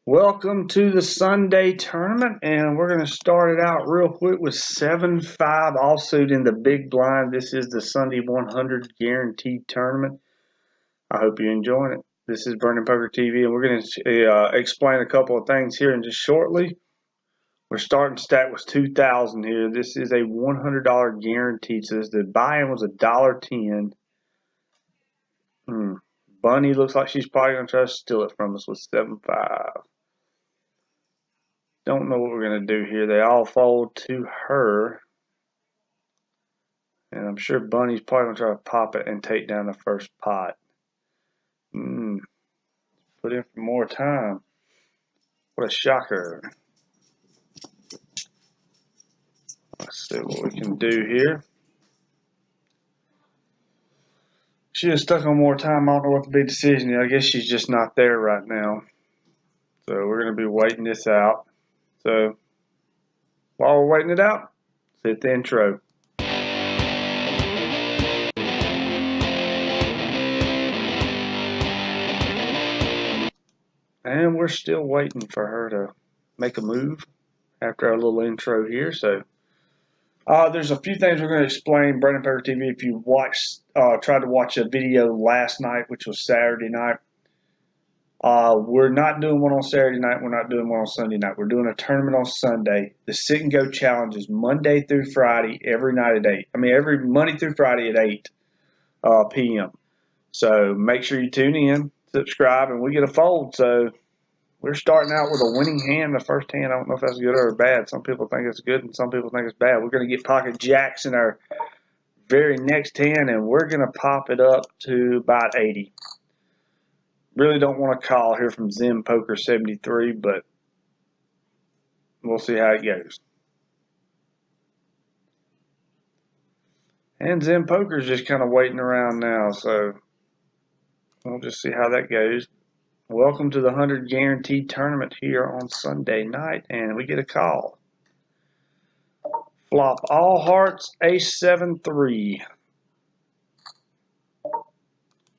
Welcome to the Sunday tournament, and we're going to start it out real quick with 7-5 offsuit in the big blind. This is the Sunday 100 guaranteed tournament. I hope you're enjoying it. This is Burning Poker TV, and we're going to explain a couple of things here in just shortly. We're starting stack with $2,000 here. This is a $100 guaranteed. So the buy-in was $1.10. Bunny looks like she's probably going to try to steal it from us with 7-5. Don't know what we're going to do here. They all fold to her. And I'm sure Bunny's probably going to try to pop it and take down the first pot. Put in for more time. What a shocker. Let's see what we can do here. She is stuck on more time. I don't know what the big decision is. I guess she's just not there right now. So we're going to be waiting this out. So while we're waiting it out, let's hit the intro. And we're still waiting for her to make a move after our little intro here. So there's a few things we're going to explain. Burning Poker TV, if you tried to watch a video last night, which was Saturday night, we're not doing one on Saturday night. We're not doing one on Sunday night. We're doing a tournament on Sunday. The Sit and Go Challenge is Monday through Friday, every night at 8. Every Monday through Friday at 8 p.m. So make sure you tune in, subscribe, and we get a fold. So we're starting out with a winning hand. The first hand, I don't know if that's good or bad. Some people think it's good, and some people think it's bad. We're going to get pocket jacks in our very next hand, and we're going to pop it up to about 80. Really don't want to call here from Zen Poker 73, but we'll see how it goes. And Zen Poker's just kind of waiting around now, so we'll just see how that goes. Welcome to the 100 guaranteed tournament here on Sunday night, and we get a call. Flop all hearts, ace 7-3.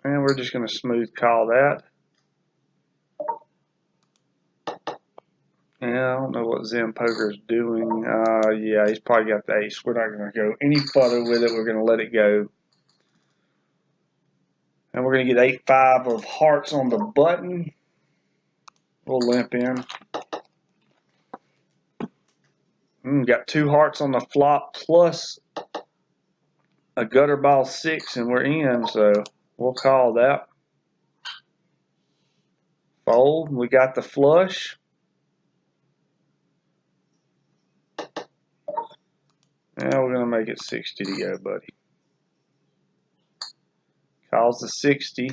And we're just going to smooth call that. Yeah, I don't know what Zen Poker is doing. Yeah, he's probably got the ace. We're not going to go any further with it. We're going to let it go. And we're going to get 8-5 of hearts on the button. We'll limp in. Got 2 hearts on the flop plus a gutter ball 6, and we're in. So we'll call that. Fold. We got the flush. Now we're going to make it 60 to go, buddy. Calls the 60.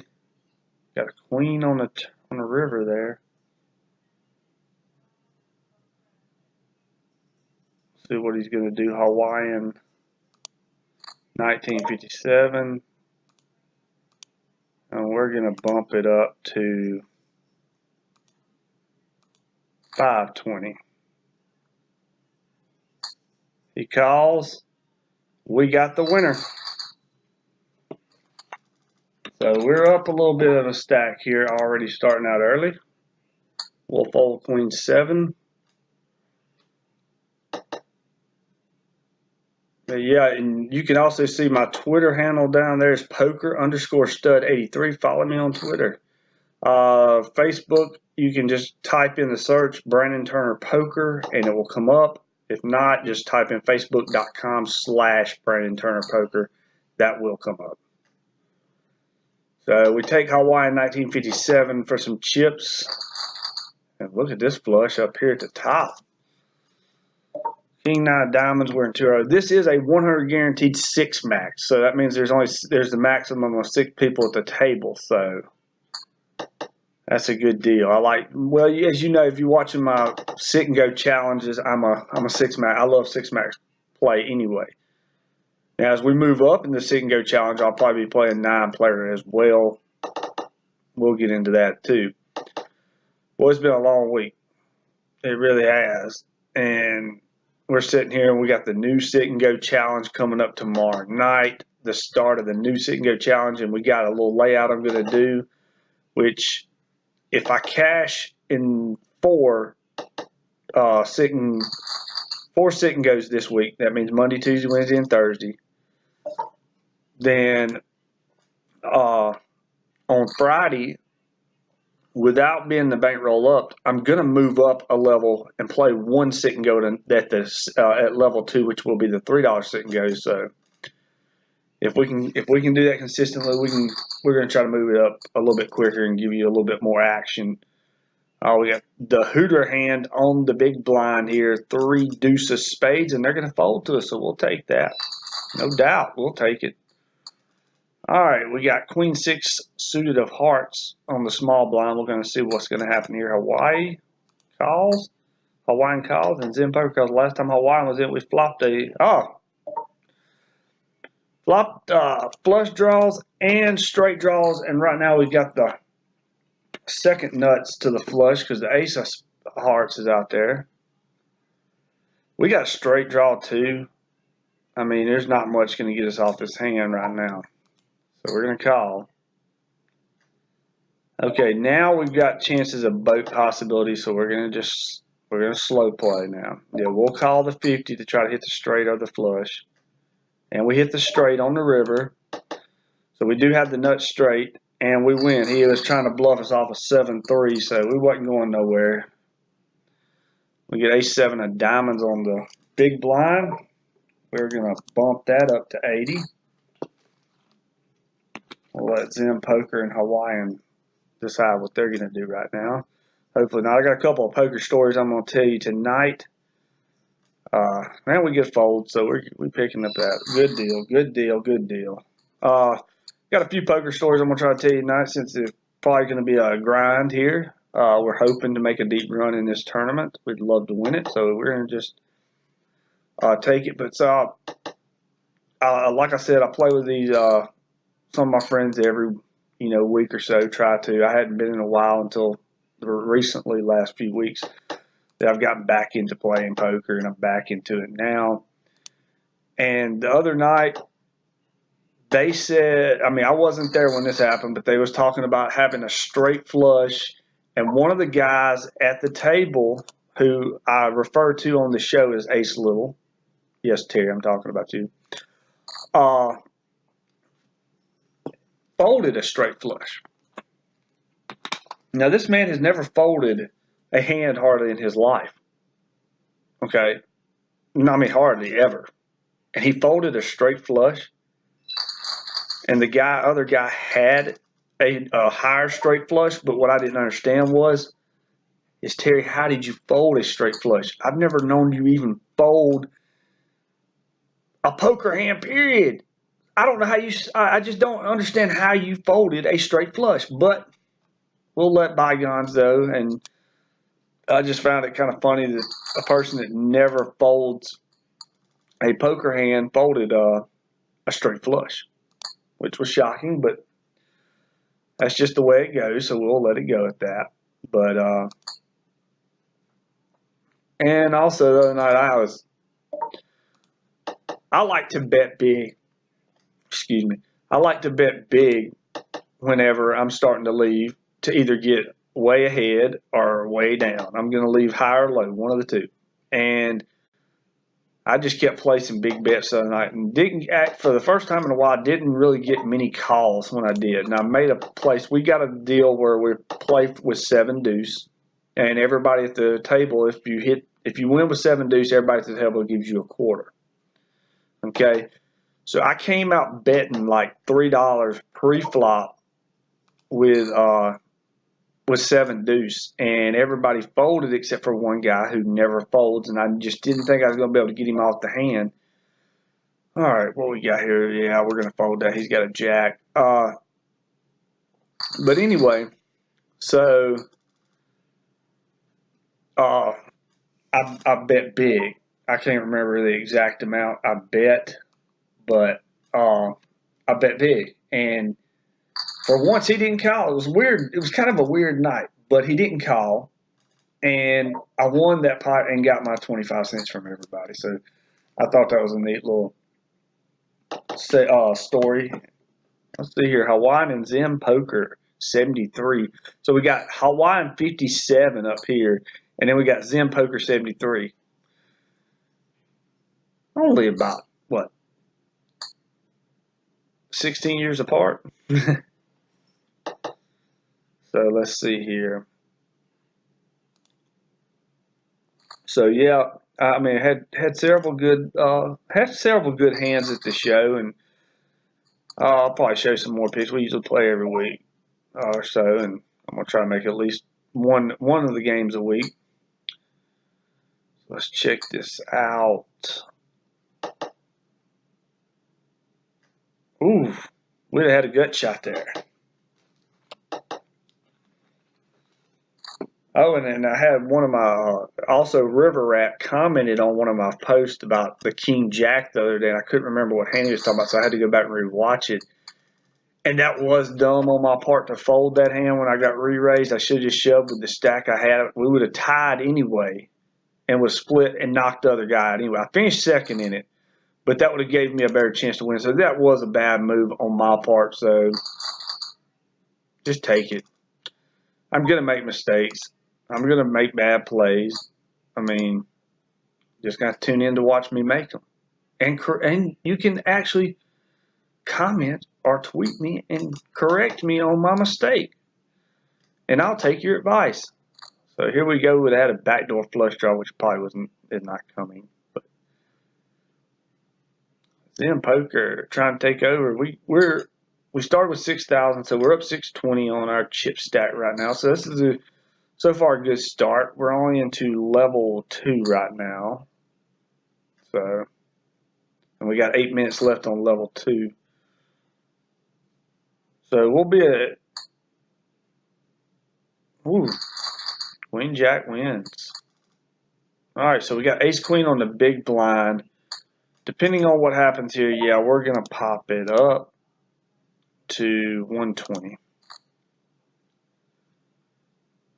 Got a queen on the river there. See what he's going to do. Hawaiian 1957. And we're going to bump it up to 520. He calls. We got the winner. So we're up a little bit of a stack here, already starting out early. We'll fold queen 7. Yeah, and you can also see my Twitter handle down there is poker_stud83. Follow me on Twitter. Facebook, you can just type in the search Brandon Turner Poker and it will come up. If not, just type in facebook.com/Brandon Turner Poker. That will come up. So we take Hawaiian 1957 for some chips. And look at this flush up here at the top. King 9 of diamonds, we're in 2-0. This is a 100 guaranteed 6 max. So that means there's the maximum of 6 people at the table. So that's a good deal. Well, as you know, if you're watching my sit and go challenges, I'm a 6 max. I love 6 max play anyway. Now, as we move up in the sit and go challenge, I'll probably be playing 9 player as well. We'll get into that too. Well, it's been a long week. It really has. And we're sitting here and we got the new sit and go challenge coming up tomorrow night, the start of the new sit and go challenge, and we got a little layout I'm going to do, which if I cash in four sit and goes this week. That means Monday, Tuesday, Wednesday, and Thursday. Then on Friday, without being the bankroll up, I'm going to move up a level and play one sit and go at level 2, which will be the $3 sit and go. So if we can do that consistently, we're going to try to move it up a little bit quicker and give you a little bit more action. We got the Hooter hand on the big blind here, 3 deuce of spades, and they're going to fold to us, so we'll take that. No doubt, we'll take it. All right, we got Queen 6 suited of hearts on the small blind. We're going to see what's going to happen here. Hawaiian calls, and Zen Poker calls. Last time Hawaiian was in, we flopped flush draws and straight draws, and right now we've got the second nuts to the flush because the ace of hearts is out there. We got straight draw too. I mean, there's not much going to get us off this hand right now. So we're going to call. Okay, now we've got chances of both possibilities, so we're going to slow play now. Yeah, we'll call the 50 to try to hit the straight or the flush. And we hit the straight on the river. So we do have the nut straight. And we win. He was trying to bluff us off a 7-3, so we wasn't going nowhere. We get ace-7 of diamonds on the big blind. We're going to bump that up to 80. We'll let Zen Poker and Hawaiian decide what they're going to do right now. Hopefully not. I got a couple of poker stories I'm going to tell you tonight. Man, we get fold, so we're picking up that. Good deal, good deal, good deal. Got a few poker stories I'm going to try to tell you tonight since it's probably going to be a grind here. We're hoping to make a deep run in this tournament. We'd love to win it, so we're going to just take it. But like I said, I play with these some of my friends every week or so. Try to. I hadn't been in a while until recently, last few weeks, that I've gotten back into playing poker, and I'm back into it now. And the other night, they said, I mean, I wasn't there when this happened, but they was talking about having a straight flush, and one of the guys at the table who I refer to on the show as Ace Little, yes, Terry, I'm talking about you, folded a straight flush. Now, this man has never folded a hand hardly in his life, okay? I mean, hardly ever. And he folded a straight flush. And the other guy had a higher straight flush, but what I didn't understand is Terry, how did you fold a straight flush? I've never known you even fold a poker hand, period. I don't know how I just don't understand how you folded a straight flush, but we'll let bygones though. And I just found it kind of funny that a person that never folds a poker hand folded a straight flush, which was shocking, but that's just the way it goes, so we'll let it go at that. But and also the other night I like to bet big. Excuse me. I like to bet big whenever I'm starting to leave to either get way ahead or way down. I'm going to leave high or low, one of the two. And I just kept placing big bets the other night and didn't act for the first time in a while. I didn't really get many calls when I did. And I made a place. We got a deal where we play with 7 deuce, and everybody at the table, if you win with 7 deuce, everybody at the table gives you a quarter. Okay, so I came out betting like $3 pre-flop with 7 deuce, and everybody folded except for one guy who never folds, and I just didn't think I was going to be able to get him off the hand. All right, what we got here? Yeah, we're going to fold that. He's got a jack. But anyway, so I bet big. I can't remember the exact amount I bet, but I bet big. And for once, he didn't call. It was weird. It was kind of a weird night, but he didn't call. And I won that pot and got my 25 cents from everybody. So I thought that was a neat little story. Let's see here. Hawaiian and Zen Poker. 73. So we got Hawaiian 57 up here, and then we got Zen Poker 73. Only about, what, 16 years apart? So let's see here. So yeah, I mean, had several good hands at the show, and I'll probably show some more picks. We usually play every week or so, and I'm gonna try to make at least one of the games a week. Let's check this out. Ooh, we'd have had a gut shot there. Oh, and then I had one of my, also River Rat commented on one of my posts about the King Jack the other day, and I couldn't remember what hand he was talking about, so I had to go back and rewatch it. And that was dumb on my part to fold that hand when I got re-raised. I should have just shoved with the stack I had. We would have tied anyway and would have split and knocked the other guy out anyway. I finished second in it, but that would have gave me a better chance to win. So that was a bad move on my part, so just take it. I'm going to make mistakes. I'm going to make bad plays. I mean, just got to tune in to watch me make them. And you can actually comment or tweet me and correct me on my mistake. And I'll take your advice. So here we go. With that, a backdoor flush draw, which probably is not coming. But Zen Poker trying to take over. We started with 6,000, so we're up 620 on our chip stack right now. So this is so far a good start. We're only into level 2 right now. So, and we got 8 minutes left on level 2. So we'll be at, ooh, Queen Jack wins. All right, so we got Ace Queen on the big blind. Depending on what happens here, yeah, we're going to pop it up to 120.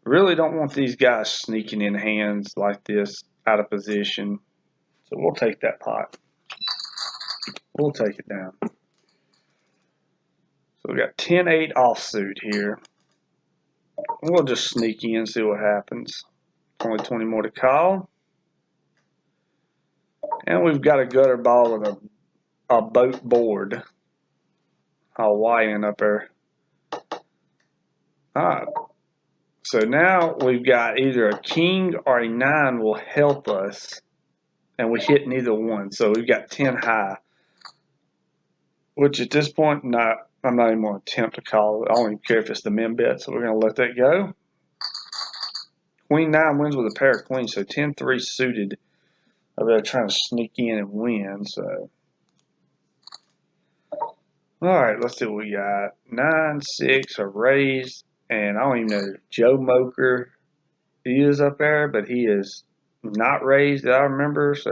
Really don't want these guys sneaking in hands like this out of position. So we'll take that pot. We'll take it down. So we got 10-8 offsuit here. We'll just sneak in and see what happens. Only 20 more to call. And we've got a gutter ball and a boat board. Hawaiian up there. Alright. So now we've got either a king or a 9 will help us. And we hit neither one. So we've got 10 high. Which at this point, I'm not even going to attempt to call it. I don't even care if it's the min bet. So we're going to let that go. Queen 9 wins with a pair of queens. So 10-3 suited. I'm really trying to sneak in and win. So, all right, let's see what we got. 9-6, a raise, and I don't even know if Joe Moker is up there, but he is not raised that I remember. So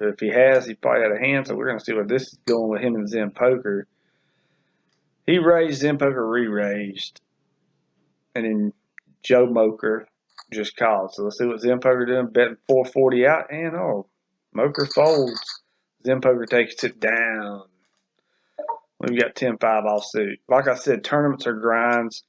if he has, he probably had a hand. So we're going to see what this is going with him and Zen Poker. He raised, Zen Poker re-raised, and then Joe Moker just called. So let's see what Zen Poker doing. Betting 440 out, and oh, Moker folds. Zen Poker takes it down. We've got 10-5 offsuit. Like I said, tournaments are grinds.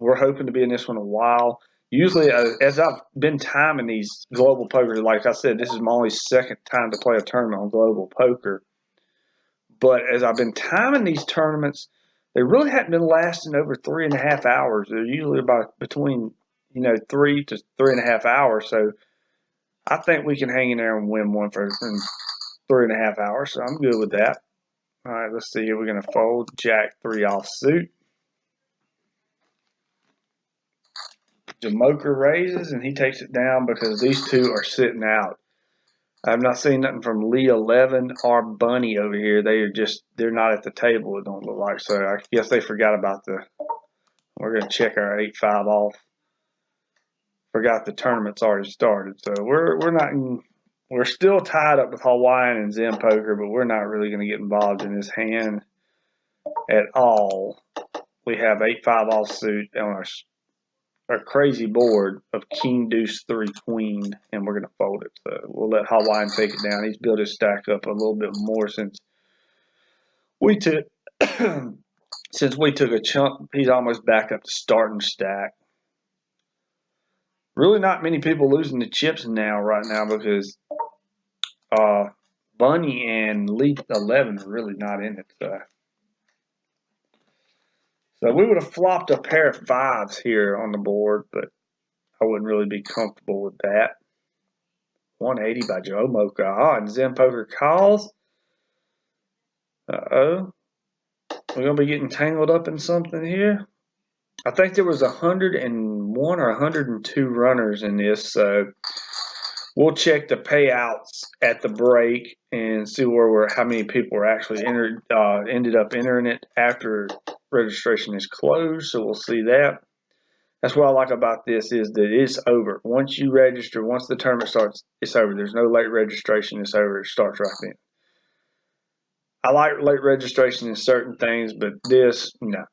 We're hoping to be in this one a while. Usually, as I've been timing these global pokers, like I said, this is my only second time to play a tournament on global poker. But as I've been timing these tournaments, they really haven't been lasting over 3.5 hours. They're usually about between 3 to 3.5 hours. So I think we can hang in there and win one for 3.5 hours. So I'm good with that. All right, let's see here. We're going to fold Jack 3 offsuit. Jamoker raises, and he takes it down because these two are sitting out. I've not seen nothing from Lee 11 or Bunny over here. They're not at the table, it don't look like. So I guess they forgot about we're going to check our 8-5 off. Forgot the tournament's already started. So we're still tied up with Hawaiian and Zen Poker, but we're not really going to get involved in this hand at all. We have 8-5 offsuit on our crazy board of King Deuce 3 Queen, and we're going to fold it. So we'll let Hawaiian take it down. He's built his stack up a little bit more since we took since we took a chunk, he's almost back up to starting stack. Really not many people losing the chips right now because Bunny and Lead 11 are really not in it. So we would have flopped a pair of 5s here on the board, but I wouldn't really be comfortable with that. 180 by Joe Mocha. And Zen Poker calls. Uh-oh. We're going to be getting tangled up in something here. I think there was 101 or 102 runners in this, so we'll check the payouts at the break and see how many people were actually ended up entering it after registration is closed. So we'll see that. That's what I like about this is that it's over. Once you register, once the tournament starts, it's over. There's no late registration. It's over. It starts right then. I like late registration in certain things, but this, no.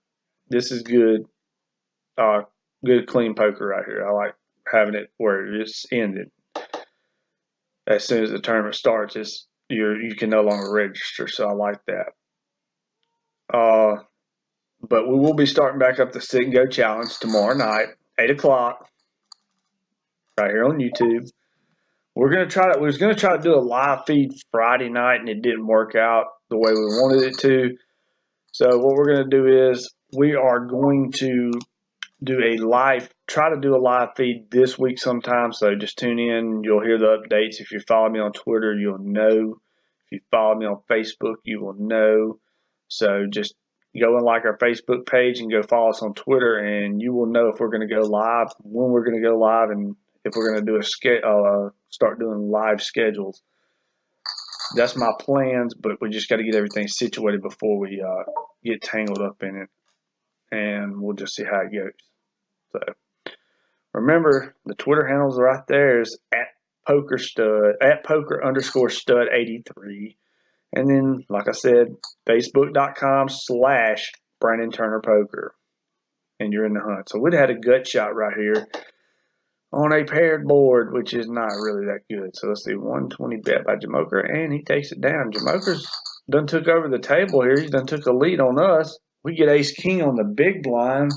This is good. Good clean poker right here. I like having it where it's ended. As soon as the tournament starts, you can no longer register. So I like that. But we will be starting back up the Sit and Go Challenge tomorrow night, 8 o'clock, right here on YouTube. We was gonna try to do a live feed Friday night, and it didn't work out the way we wanted it to. So what we're gonna do is we are going to try to do a live feed this week sometime. So just tune in. You'll hear the updates. If you follow me on Twitter, you'll know. If you follow me on Facebook, you will know. So just go and like our Facebook page and go follow us on Twitter, and you will know if we're going to go live, when we're going to go live, and if we're going to do start doing live schedules. That's my plans, but we just got to get everything situated before we get tangled up in it, and we'll just see how it goes. So remember, the Twitter handles right there is @poker_stud83. And then, like I said, Facebook.com/BrandonTurnerPoker. And you're in the hunt. So we'd had a gut shot right here on a paired board, which is not really that good. So let's see, 120 bet by Jamoker, and he takes it down. Jamoker's done took over the table here. He's done took a lead on us. We get ace-king on the big blind.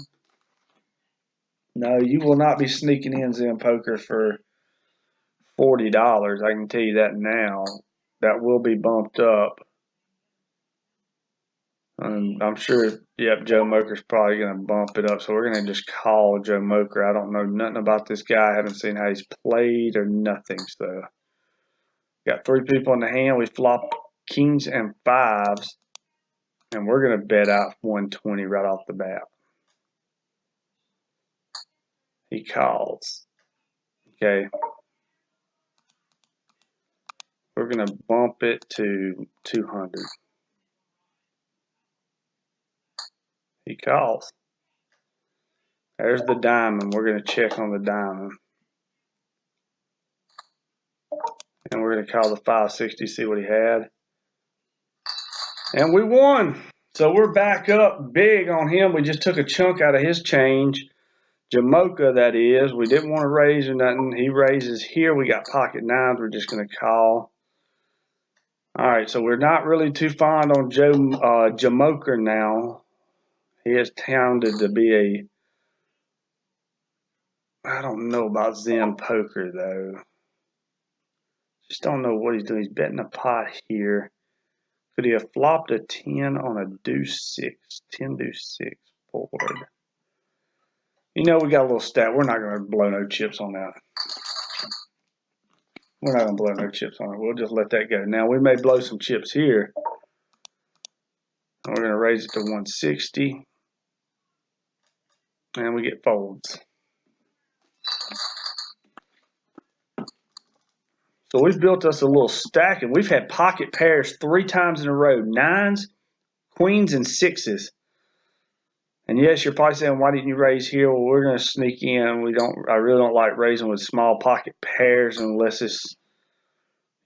No, you will not be sneaking in Zen Poker for $40. I can tell you that now. That will be bumped up. I'm sure, yep, Joe Moker's probably going to bump it up. So we're going to just call Joe Moker. I don't know nothing about this guy. I haven't seen how he's played or nothing. So got 3 people in the hand. We flopped kings and 5s. And we're going to bet out 120 right off the bat. He calls. Okay. We're going to bump it to 200. He calls. There's the diamond. We're going to check on the diamond. And we're going to call the 560, see what he had. And we won. So we're back up big on him. We just took a chunk out of his change. Jamocha, that is. We didn't want to raise or nothing. He raises here. We got pocket 9s. We're just going to call. All right, so we're not really too fond on Jamocha now. He has tended to be I don't know about Zen Poker, though. Just don't know what he's doing. He's betting a pot here. Could he have flopped a 10 on a deuce 6, 10 deuce 6 board? You know, we got a little stat. We're not going to blow no chips on that. We're not going to blow no chips on it. We'll just let that go. Now, we may blow some chips here. We're going to raise it to 160. And we get folds. So we've built us a little stack, and we've had pocket pairs 3 times in a row. 9s, queens, and 6s. And yes, you're probably saying, why didn't you raise here? Well, we're going to sneak in. I really don't like raising with small pocket pairs unless it's,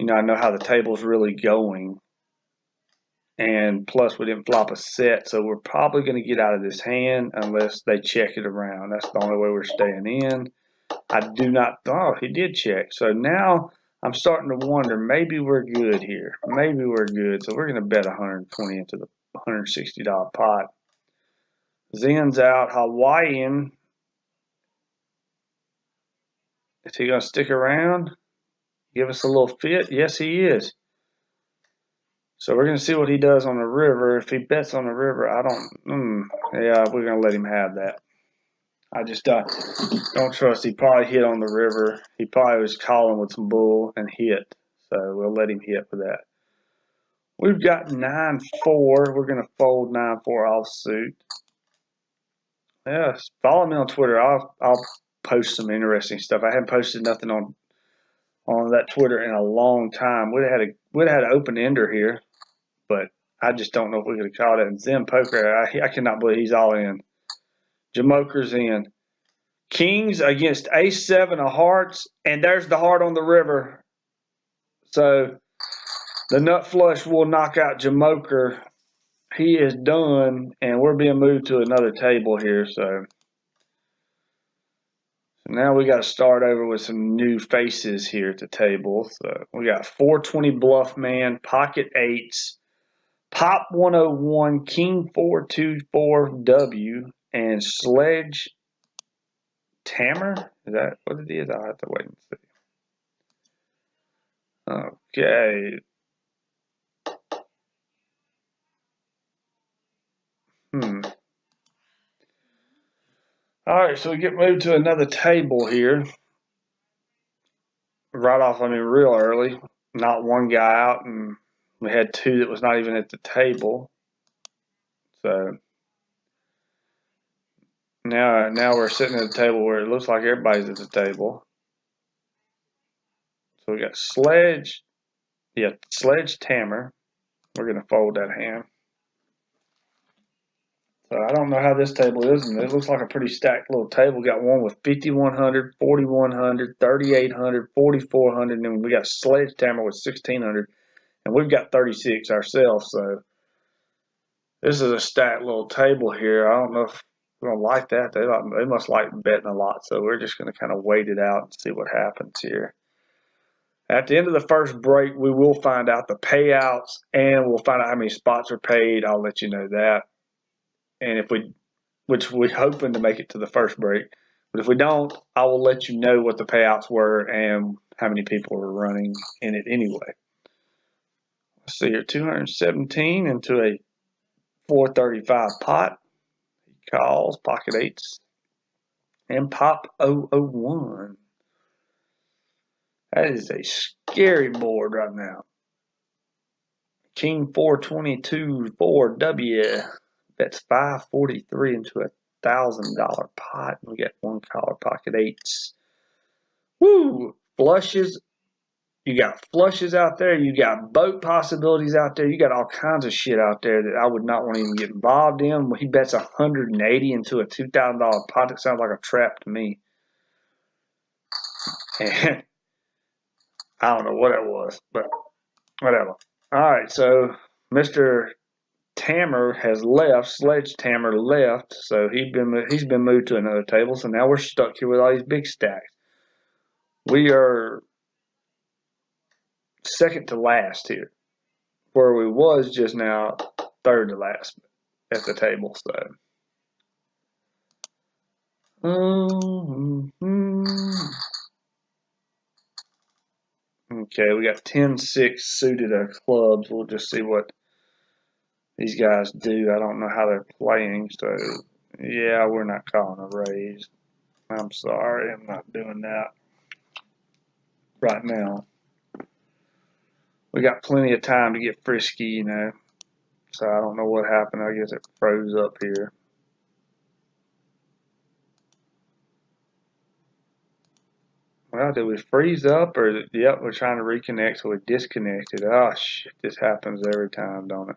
I know how the table's really going. And plus, we didn't flop a set, so we're probably going to get out of this hand unless they check it around. That's the only way we're staying in. He did check. So now I'm starting to wonder, maybe we're good here. Maybe we're good. So we're going to bet 120 into the $160 pot. Zen's out. Hawaiian. Is he going to stick around? Give us a little fit? Yes, he is. So we're going to see what he does on the river. If he bets on the river, I don't. Yeah, we're going to let him have that. I just don't trust. He probably hit on the river. He probably was calling with some bull and hit. So we'll let him hit for that. We've got 9-4. We're going to fold 9-4 offsuit. Yes, follow me on Twitter. I'll post some interesting stuff. I haven't posted nothing on that Twitter in a long time. We'd have had an open ender here, but I just don't know if we could have caught it. And Zen Poker, I cannot believe he's all in. Jamoker's in. Kings against Ace-7 of hearts, and there's the heart on the river. So the nut flush will knock out Jamoker. He is done, and we're being moved to another table here. So now we got to start over with some new faces here at the table. So we got 420 Bluff Man, Pocket Eights, Pop 101, King 424W, and Sledge Tammer. Is that what it is? I'll have to wait and see. Okay. All right, so we get moved to another table here. Right off, real early. Not one guy out, and we had two that was not even at the table. So now we're sitting at a table where it looks like everybody's at the table. So we got Sledge Tammer. We're going to fold that hand. So I don't know how this table is, and it looks like a pretty stacked little table. We got one with 5,100, 4,100, 3,800, 4,400, and then we got Sledgehammer with 1,600, and we've got 36 ourselves. So this is a stacked little table here. I don't know if we're gonna like that. They must like betting a lot, so we're just gonna kind of wait it out and see what happens here. At the end of the first break, we will find out the payouts, and we'll find out how many spots are paid. I'll let you know that. And which we're hoping to make it to the first break. But if we don't, I will let you know what the payouts were and how many people were running in it anyway. Let's see here, 217 into a 435 pot. He calls, pocket eights, and pop 001. That is a scary board right now. King 422 4W. That's 543 into a $1,000 pot. We got one collar, pocket eights. Woo! Flushes. You got flushes out there. You got boat possibilities out there. You got all kinds of shit out there that I would not want to even get involved in. He bets 180 into a $2,000 pot. That sounds like a trap to me. And I don't know what it was, but whatever. All right, so Mr. Tammer has left. Sledge Tammer left, so he's been moved to another table. So now we're stuck here with all these big stacks. We are second to last here, where we was just now third to last at the table. So, okay, we got 10-6 suited of clubs. We'll just see what these guys do. I don't know how they're playing, so yeah, we're not calling a raise. I'm sorry, I'm not doing that right now. We got plenty of time to get frisky, you know. So I don't know what happened. I guess it froze up here. Well, did we freeze up or, yep, we're trying to reconnect, so we disconnected. Oh, shit, this happens every time, don't it?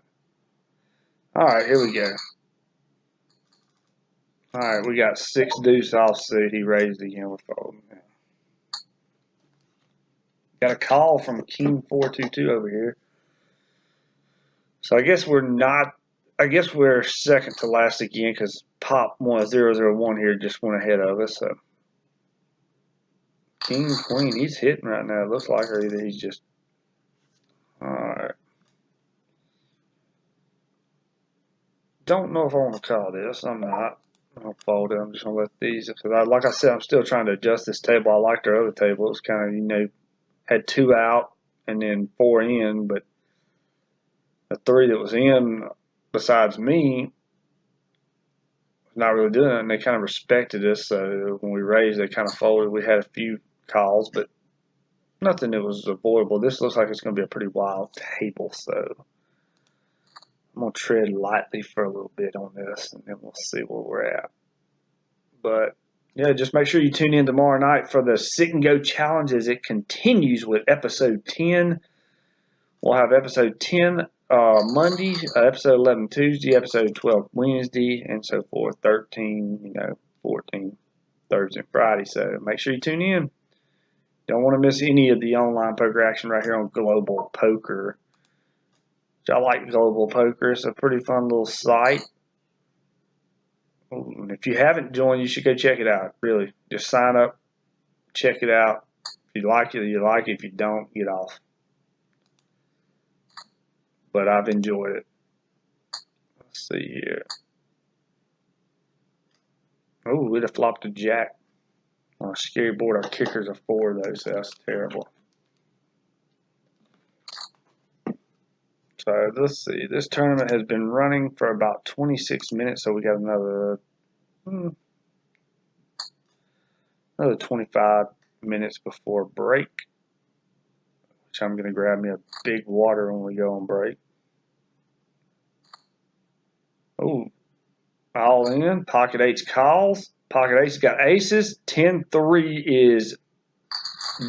All right, here we go. All right, we got 6 deuce offsuit. He raised again with folding. Got a call from King 422 over here. So I guess we're second to last again because Pop 1001 here just went ahead of us. So King, Queen, he's hitting right now. It looks like, or either he's just. All right. don't know if I want to call this. I'm not. I'm going to fold it. I'm just going to let these. Because like I said, I'm still trying to adjust this table. I liked our other table. It was kind of, you know, had 2 out and then 4 in. But the 3 that was in besides me was not really doing it. And they kind of respected us. So when we raised, they kind of folded. We had a few calls, but nothing that was avoidable. This looks like it's going to be a pretty wild table. So I'm going to tread lightly for a little bit on this, and then we'll see where we're at. But, yeah, just make sure you tune in tomorrow night for the Sit and Go Challenge as it continues with episode 10. We'll have episode 10 Monday, episode 11 Tuesday, episode 12 Wednesday, and so forth. 13, 14 Thursday and Friday. So make sure you tune in. Don't want to miss any of the online poker action right here on Global Poker. I like Global Poker. It's a pretty fun little site. And if you haven't joined, you should go check it out. Really, just sign up, check it out. If you like it, you like it. If you don't, get off. But I've enjoyed it. Let's see here. Oh, we'd have flopped a jack on a scary board. Our kickers are 4 though, so that's terrible. So let's see. This tournament has been running for about 26 minutes, so we got another 25 minutes before break, which I'm going to grab me a big water when we go on break. Oh, all in. Pocket 8's calls. Pocket 8's got aces. 10-3 is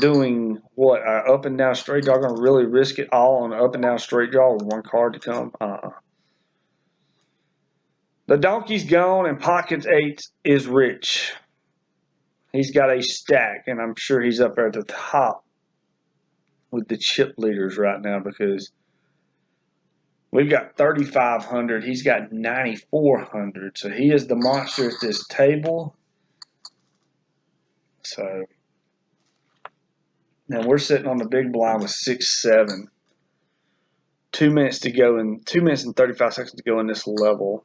doing what? Up and down straight draw. Going to really risk it all on an up and down straight draw with 1 card to come? The donkey's gone and pocket 8 is rich. He's got a stack, and I'm sure he's up there at the top with the chip leaders right now because we've got 3,500. He's got 9,400. So he is the monster at this table. So now we're sitting on the big blind with 6-7. 2 minutes to go, and 2 minutes and 35 seconds to go in this level.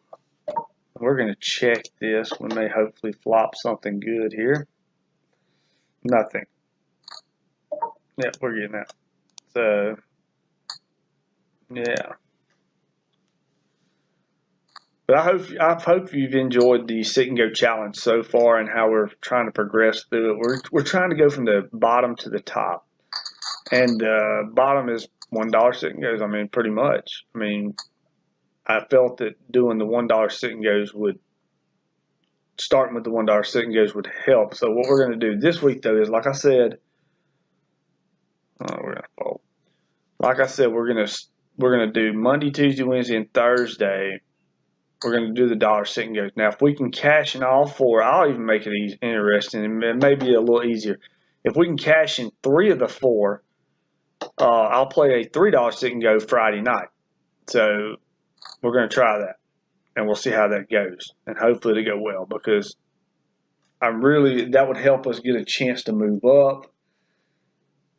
We're going to check this. We may hopefully flop something good here. Nothing. Yep, we're getting that. So, yeah. But I hope you've enjoyed the Sit and Go Challenge so far and how we're trying to progress through it. We're trying to go from the bottom to the top, and bottom is $1 Sit and Goes. I mean, pretty much. I mean, I felt that doing the $1 Sit and Goes would starting with the $1 Sit and Goes would help. So what we're going to do this week though is, like I said, we're going to fold. Like I said, we're going to do Monday, Tuesday, Wednesday, and Thursday. We're going to do the dollar Sit and Goes. Now, if we can cash in all 4, I'll even make it interesting and maybe a little easier. If we can cash in 3 of the 4, I'll play a $3 Sit and Go Friday night. So we're going to try that, and we'll see how that goes. And hopefully it'll go well because that would help us get a chance to move up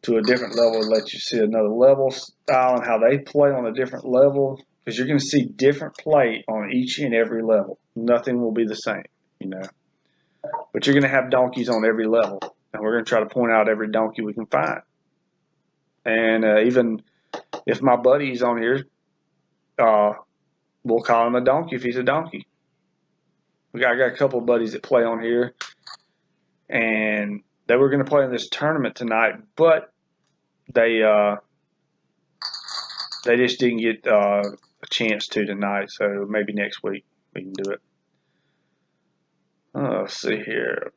to a different level and let you see another level style and how they play on a different level. Because you're going to see different play on each and every level. Nothing will be the same, But you're going to have donkeys on every level. And we're going to try to point out every donkey we can find. And even if my buddy's on here, we'll call him a donkey if he's a donkey. I got a couple of buddies that play on here. And they were going to play in this tournament tonight, but they just didn't get a chance to tonight, so maybe next week we can do it. Let's see here.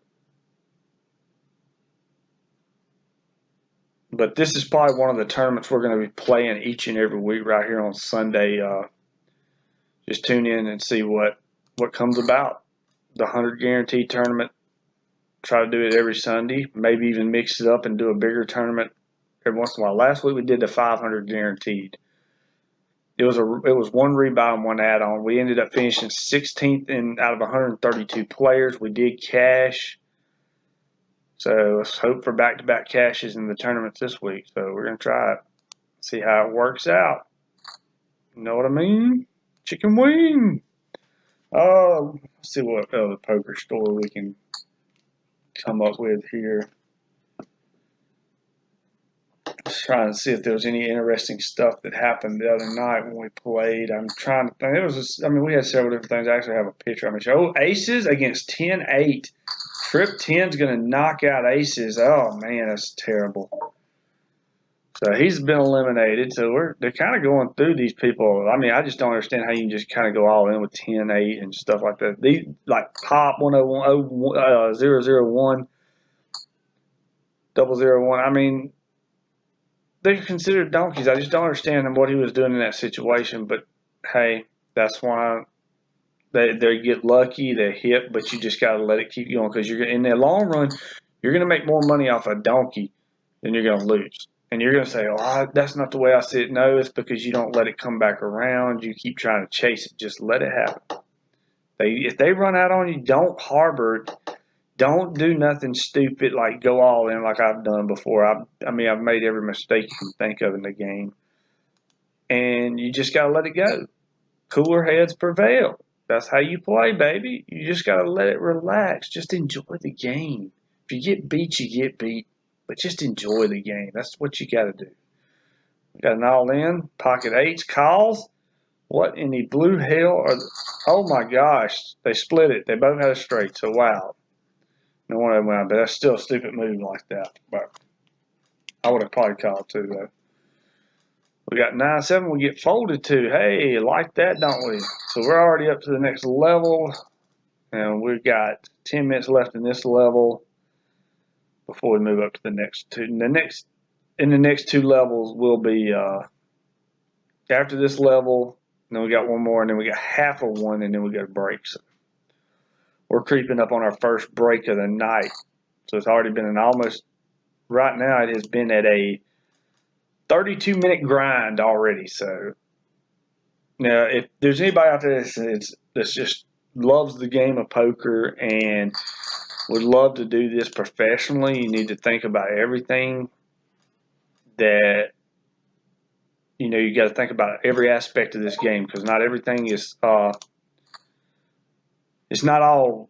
But this is probably one of the tournaments we're going to be playing each and every week right here on Sunday. Just tune in and see what comes about. The 100 Guaranteed Tournament. Try to do it every Sunday. Maybe even mix it up and do a bigger tournament every once in a while. Last week we did the 500 Guaranteed. It was 1 rebuy and 1 add-on. We ended up finishing 16th out of 132 players. We did cash. So let's hope for back-to-back cashes in the tournaments this week. So we're going to try it. See how it works out. You know what I mean? Chicken wing. Let's see what other poker story we can come up with here. Just trying to see if there was any interesting stuff that happened the other night when we played. I'm trying to think. It was just, I mean, we had several different things. I actually have a picture. I'm going to show. Oh, aces against 10-8. Trip 10's going to knock out aces. Oh, man, that's terrible. So he's been eliminated. So they're kind of going through these people. I mean, I just don't understand how you can just kind of go all in with 10-8 and stuff like that. These, like pop 101, 001, 001. I mean, they're considered donkeys. I just don't understand what he was doing in that situation. But hey, that's why they get lucky, they hit, but you just got to let it keep going because you're in the long run, you're going to make more money off a donkey than you're going to lose. And you're going to say, "Oh, that's not the way I see it." No, it's because you don't let it come back around. You keep trying to chase it. Just let it happen. If they run out on you, don't harbor it. Don't do nothing stupid like go all in like I've done before. I mean, I've made every mistake you can think of in the game. And you just got to let it go. Cooler heads prevail. That's how you play, baby. You just got to let it relax. Just enjoy the game. If you get beat, you get beat. But just enjoy the game. That's what you got to do. We got an all-in. Pocket eights. Calls. What in the blue hell are oh, my gosh. They split it. They both had a straight. So, wow. No one of them went out. But that's still a stupid move like that. But I would have probably called too, though. We got 9-7. We get folded to. Hey, like that, don't we? So we're already up to the next level. And we've got 10 minutes left in this level before we move up to the next two. In the next two levels will be after this level, and then we got one more, and then we got half of one, and then we got a break. So we're creeping up on our first break of the night. So it's already been right now it has been at a 32-minute grind already. So now if there's anybody out there that's just loves the game of poker and would love to do this professionally, you need to think about everything that, you got to think about every aspect of this game because not everything is, it's not all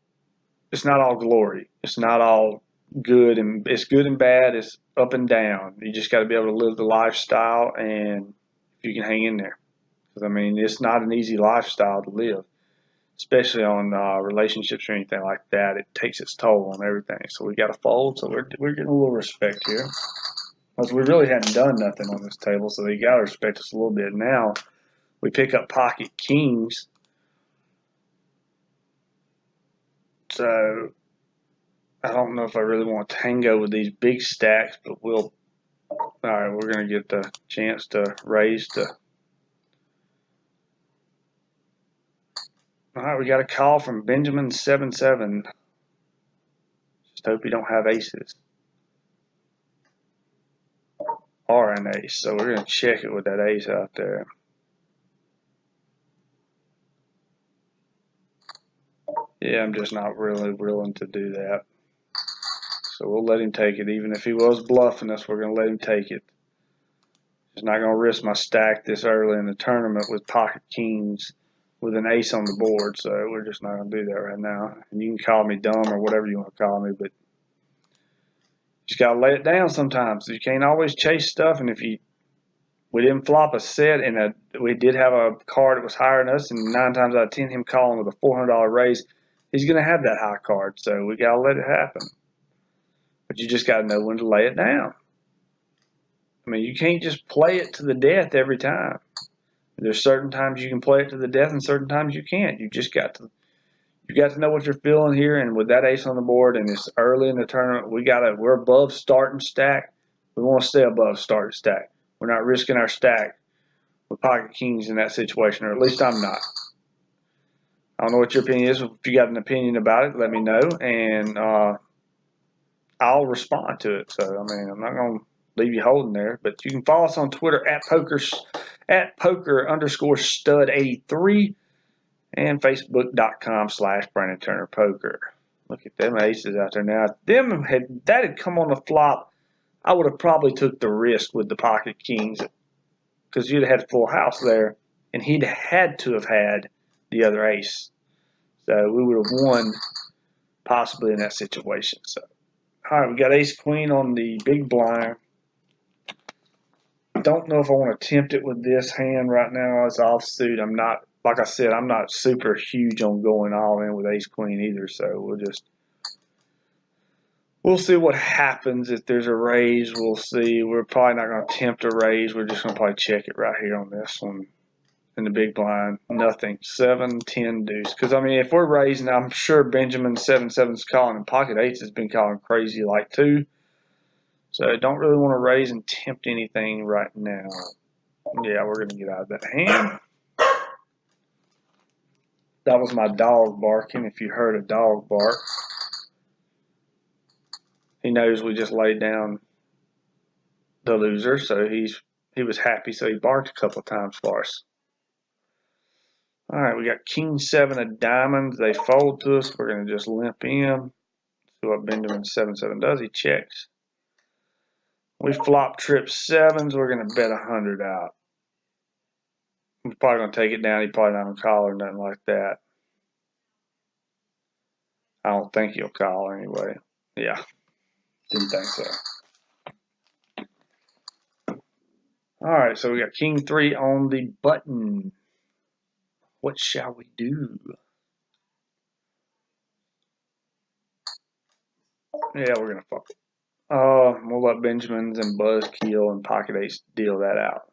glory. It's not all good and it's good and bad. It's up and down. You just got to be able to live the lifestyle and if you can hang in there. Because, I mean, it's not an easy lifestyle to live. Especially on relationships or anything like that, it takes its toll on everything. So we got to fold. So we're getting a little respect here, because we really hadn't done nothing on this table. So they got to respect us a little bit. Now we pick up pocket kings. So I don't know if I really want to tango with these big stacks, but all right, we're going to get the chance to raise to. All right, we got a call from Benjamin 7-7. Just hope you don't have aces. Or an ace. So we're going to check it with that ace out there. Yeah, I'm just not really willing to do that. So we'll let him take it. Even if he was bluffing us, we're going to let him take it. Just not going to risk my stack this early in the tournament with pocket kings with an ace on the board. So we're just not going to do that right now. And you can call me dumb or whatever you want to call me, but you just got to lay it down sometimes. You can't always chase stuff. And if we didn't flop a set and we did have a card that was higher than us, and 9 times out of 10 him calling with a $400 raise, he's going to have that high card. So we got to let it happen. But you just got to know when to lay it down. I mean, you can't just play it to the death every time. There's certain times you can play it to the death and certain times you can't. You got to know what you're feeling here. And with that ace on the board and it's early in the tournament, we're above starting stack. We want to stay above starting stack. We're not risking our stack with pocket kings in that situation, or at least I'm not. I don't know what your opinion is. If you got an opinion about it, let me know, and I'll respond to it. So, I mean, I'm not going to leave you holding there, but you can follow us on Twitter at poker_stud83 and Facebook.com/Brandon Turner Poker. Look at them aces out there now. That had come on the flop, I would have probably took the risk with the pocket kings because you'd have had full house there, and he'd had to have had the other ace. So we would have won possibly in that situation. So, all right, we got ace queen on the big blind. Don't know if I want to tempt it with this hand right now. It's offsuit. I'm not, like I said, I'm not super huge on going all in with ace queen either. So we'll see what happens. If there's a raise, we'll see. We're probably not going to attempt a raise. We're just going to probably check it right here on this one. In the big blind, nothing. 7, 10 deuce. Because, I mean, if we're raising, I'm sure Benjamin 7-7's calling, and pocket eights has been calling crazy like 2. So I don't really want to raise and tempt anything right now. Yeah, we're going to get out of that hand. That was my dog barking, if you heard a dog bark. He knows we just laid down the loser, so he was happy, so he barked a couple of times for us. All right, we got king 7 of diamonds. They fold to us. We're going to just limp in. See what Benjamin 7-7 does. He checks. We flop trip 7s. We're going to bet 100 out. We're probably going to take it down. He probably not going to call or nothing like that. I don't think he'll call anyway. Yeah, didn't think so. All right, so we got king 3 on the button. What shall we do? Yeah, we're going to fuck it. We'll let Benjamins and Buzzkill and Pocket Ace deal that out.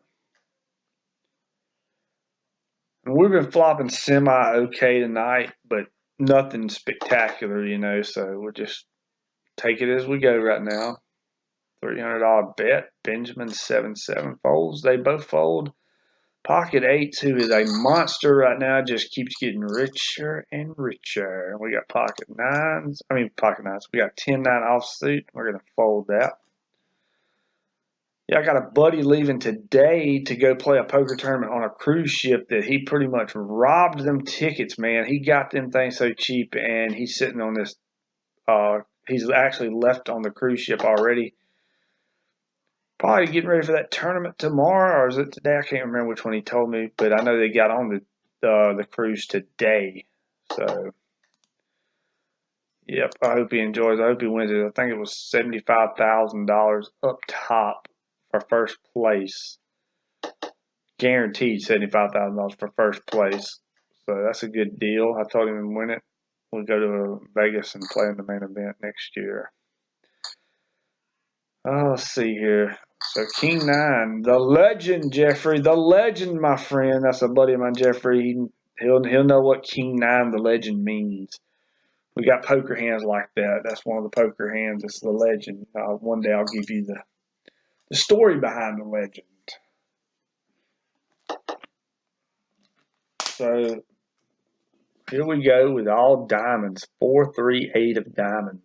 And we've been flopping semi-okay tonight, but nothing spectacular, you know, so we'll just take it as we go right now. $300 bet. Benjamin 7-7 folds. They both fold. Pocket Eights, who is a monster right now, just keeps getting richer and richer. We got pocket nines. We got 10-9 offsuit. We're going to fold that. Yeah, I got a buddy leaving today to go play a poker tournament on a cruise ship that he pretty much robbed them tickets, man. He got them things so cheap, and he's sitting on this. He's actually left on the cruise ship already. Probably getting ready for that tournament tomorrow, or is it today? I can't remember which one he told me, but I know they got on the cruise today. So, yep, I hope he enjoys it. I hope he wins it. I think it was $75,000 up top for first place. Guaranteed $75,000 for first place. So that's a good deal. I told him to win it. We'll go to Vegas and play in the main event next year. Let's see here. So king 9, the legend, Jeffrey, the legend, my friend. That's a buddy of mine, Jeffrey. He'll know what king 9, the legend, means. We got poker hands like that. That's one of the poker hands. It's the legend. One day I'll give you the story behind the legend. So here we go with all diamonds. 4, 3, 8 of diamonds.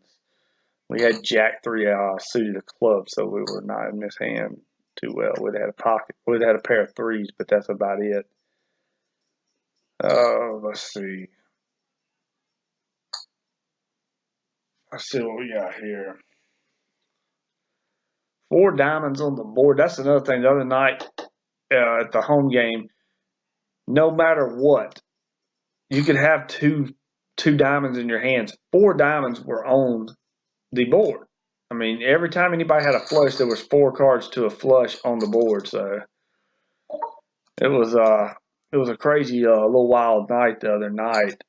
We had Jack 3 suited a club, so we were not in this hand too well. We'd had a pocket. We'd had a pair of 3s, but that's about it. Let's see. Let's see what we got here. 4 diamonds on the board. That's another thing. The other night at the home game, no matter what, you could have two diamonds in your hands. 4 diamonds were on the board. I mean, every time anybody had a flush, there was 4 cards to a flush on the board. So it was a crazy little wild night the other night.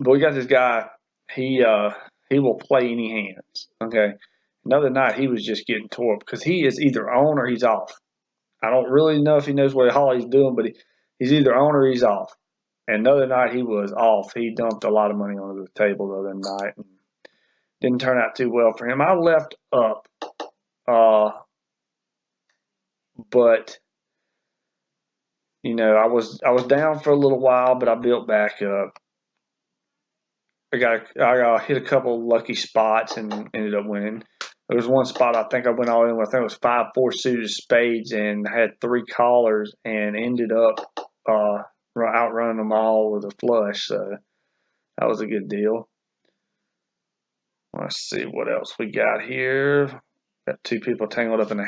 But we got this guy. He will play any hands. Okay. Another night he was just getting tore up because he is either on or he's off. I don't really know if he knows what all he's doing, but he's either on or he's off. And another night he was off. He dumped a lot of money onto the table the other night. And didn't turn out too well for him. I left up, but you know I was down for a little while, but I built back up. I hit a couple lucky spots and ended up winning. There was one spot I think I went all in with. I think it was 5-4 suited spades and had 3 callers and ended up outrunning them all with a flush. So that was a good deal. Let's see what else we got here. Got 3 people tangled up in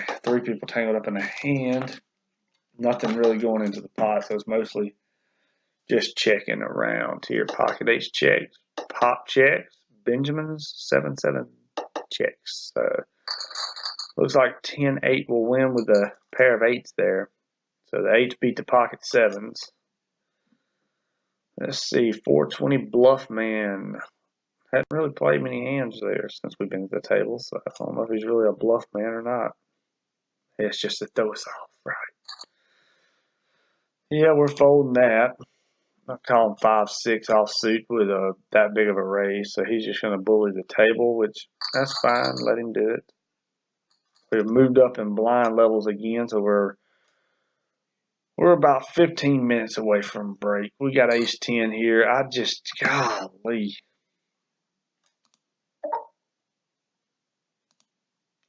a hand. Nothing really going into the pot, so it's mostly Just checking around here. Pocket ace checks, pop checks, Benjamin's 7-7 checks. Looks like 10-8 will win with a pair of eights there. So the eights beat the pocket sevens. Let's see, 420 Bluff Man. Hadn't really played many hands there since we've been at the table, so I don't know if he's really a bluff man or not. It's just to throw us off, right? Yeah, we're folding that. I call him 5-6 offsuit with that big of a raise, so he's just going to bully the table, which that's fine. Let him do it. We've moved up in blind levels again, so we're about 15 minutes away from break. We got ace 10 here. Golly.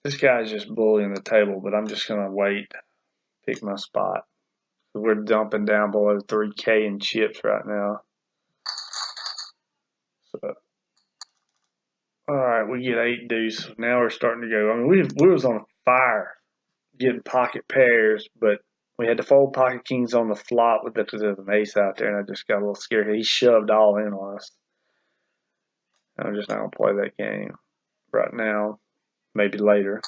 This guy's just bullying the table, but I'm just going to wait, pick my spot. We're dumping down below 3K in chips right now. So, all right, we get 8 deuce. Now we're starting to go. I mean, we was on fire getting pocket pairs, but we had to fold pocket kings on the flop with there's an ace out there, and I just got a little scared. He shoved all in on us. I'm just not going to play that game right now. Maybe later.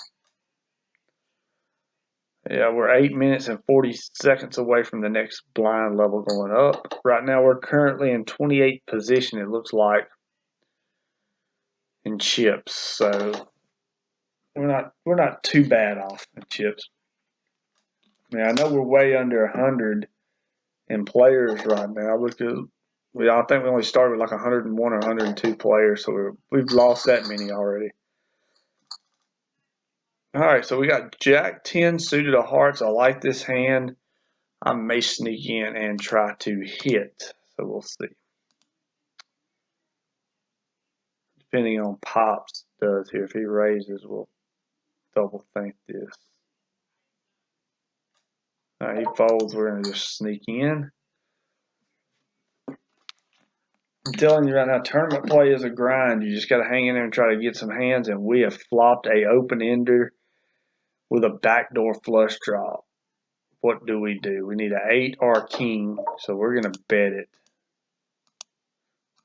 Yeah, we're 8 minutes and 40 seconds away from the next blind level going up. Right now, we're currently in 28th position, it looks like, in chips. So we're not too bad off in chips. I mean, I know we're way under 100 in players right now because I think we only started with like 101 or 102 players, so we've lost that many already. All right, so we got Jack 10 suited of hearts. I like this hand. I may sneak in and try to hit, so we'll see. Depending on Pops does here. If he raises, we'll double think this. All right, he folds. We're going to just sneak in. I'm telling you right now, tournament play is a grind. You just got to hang in there and try to get some hands, and we have flopped a open-ender with a backdoor flush draw. What do? We need an 8 or a king, so we're going to bet it.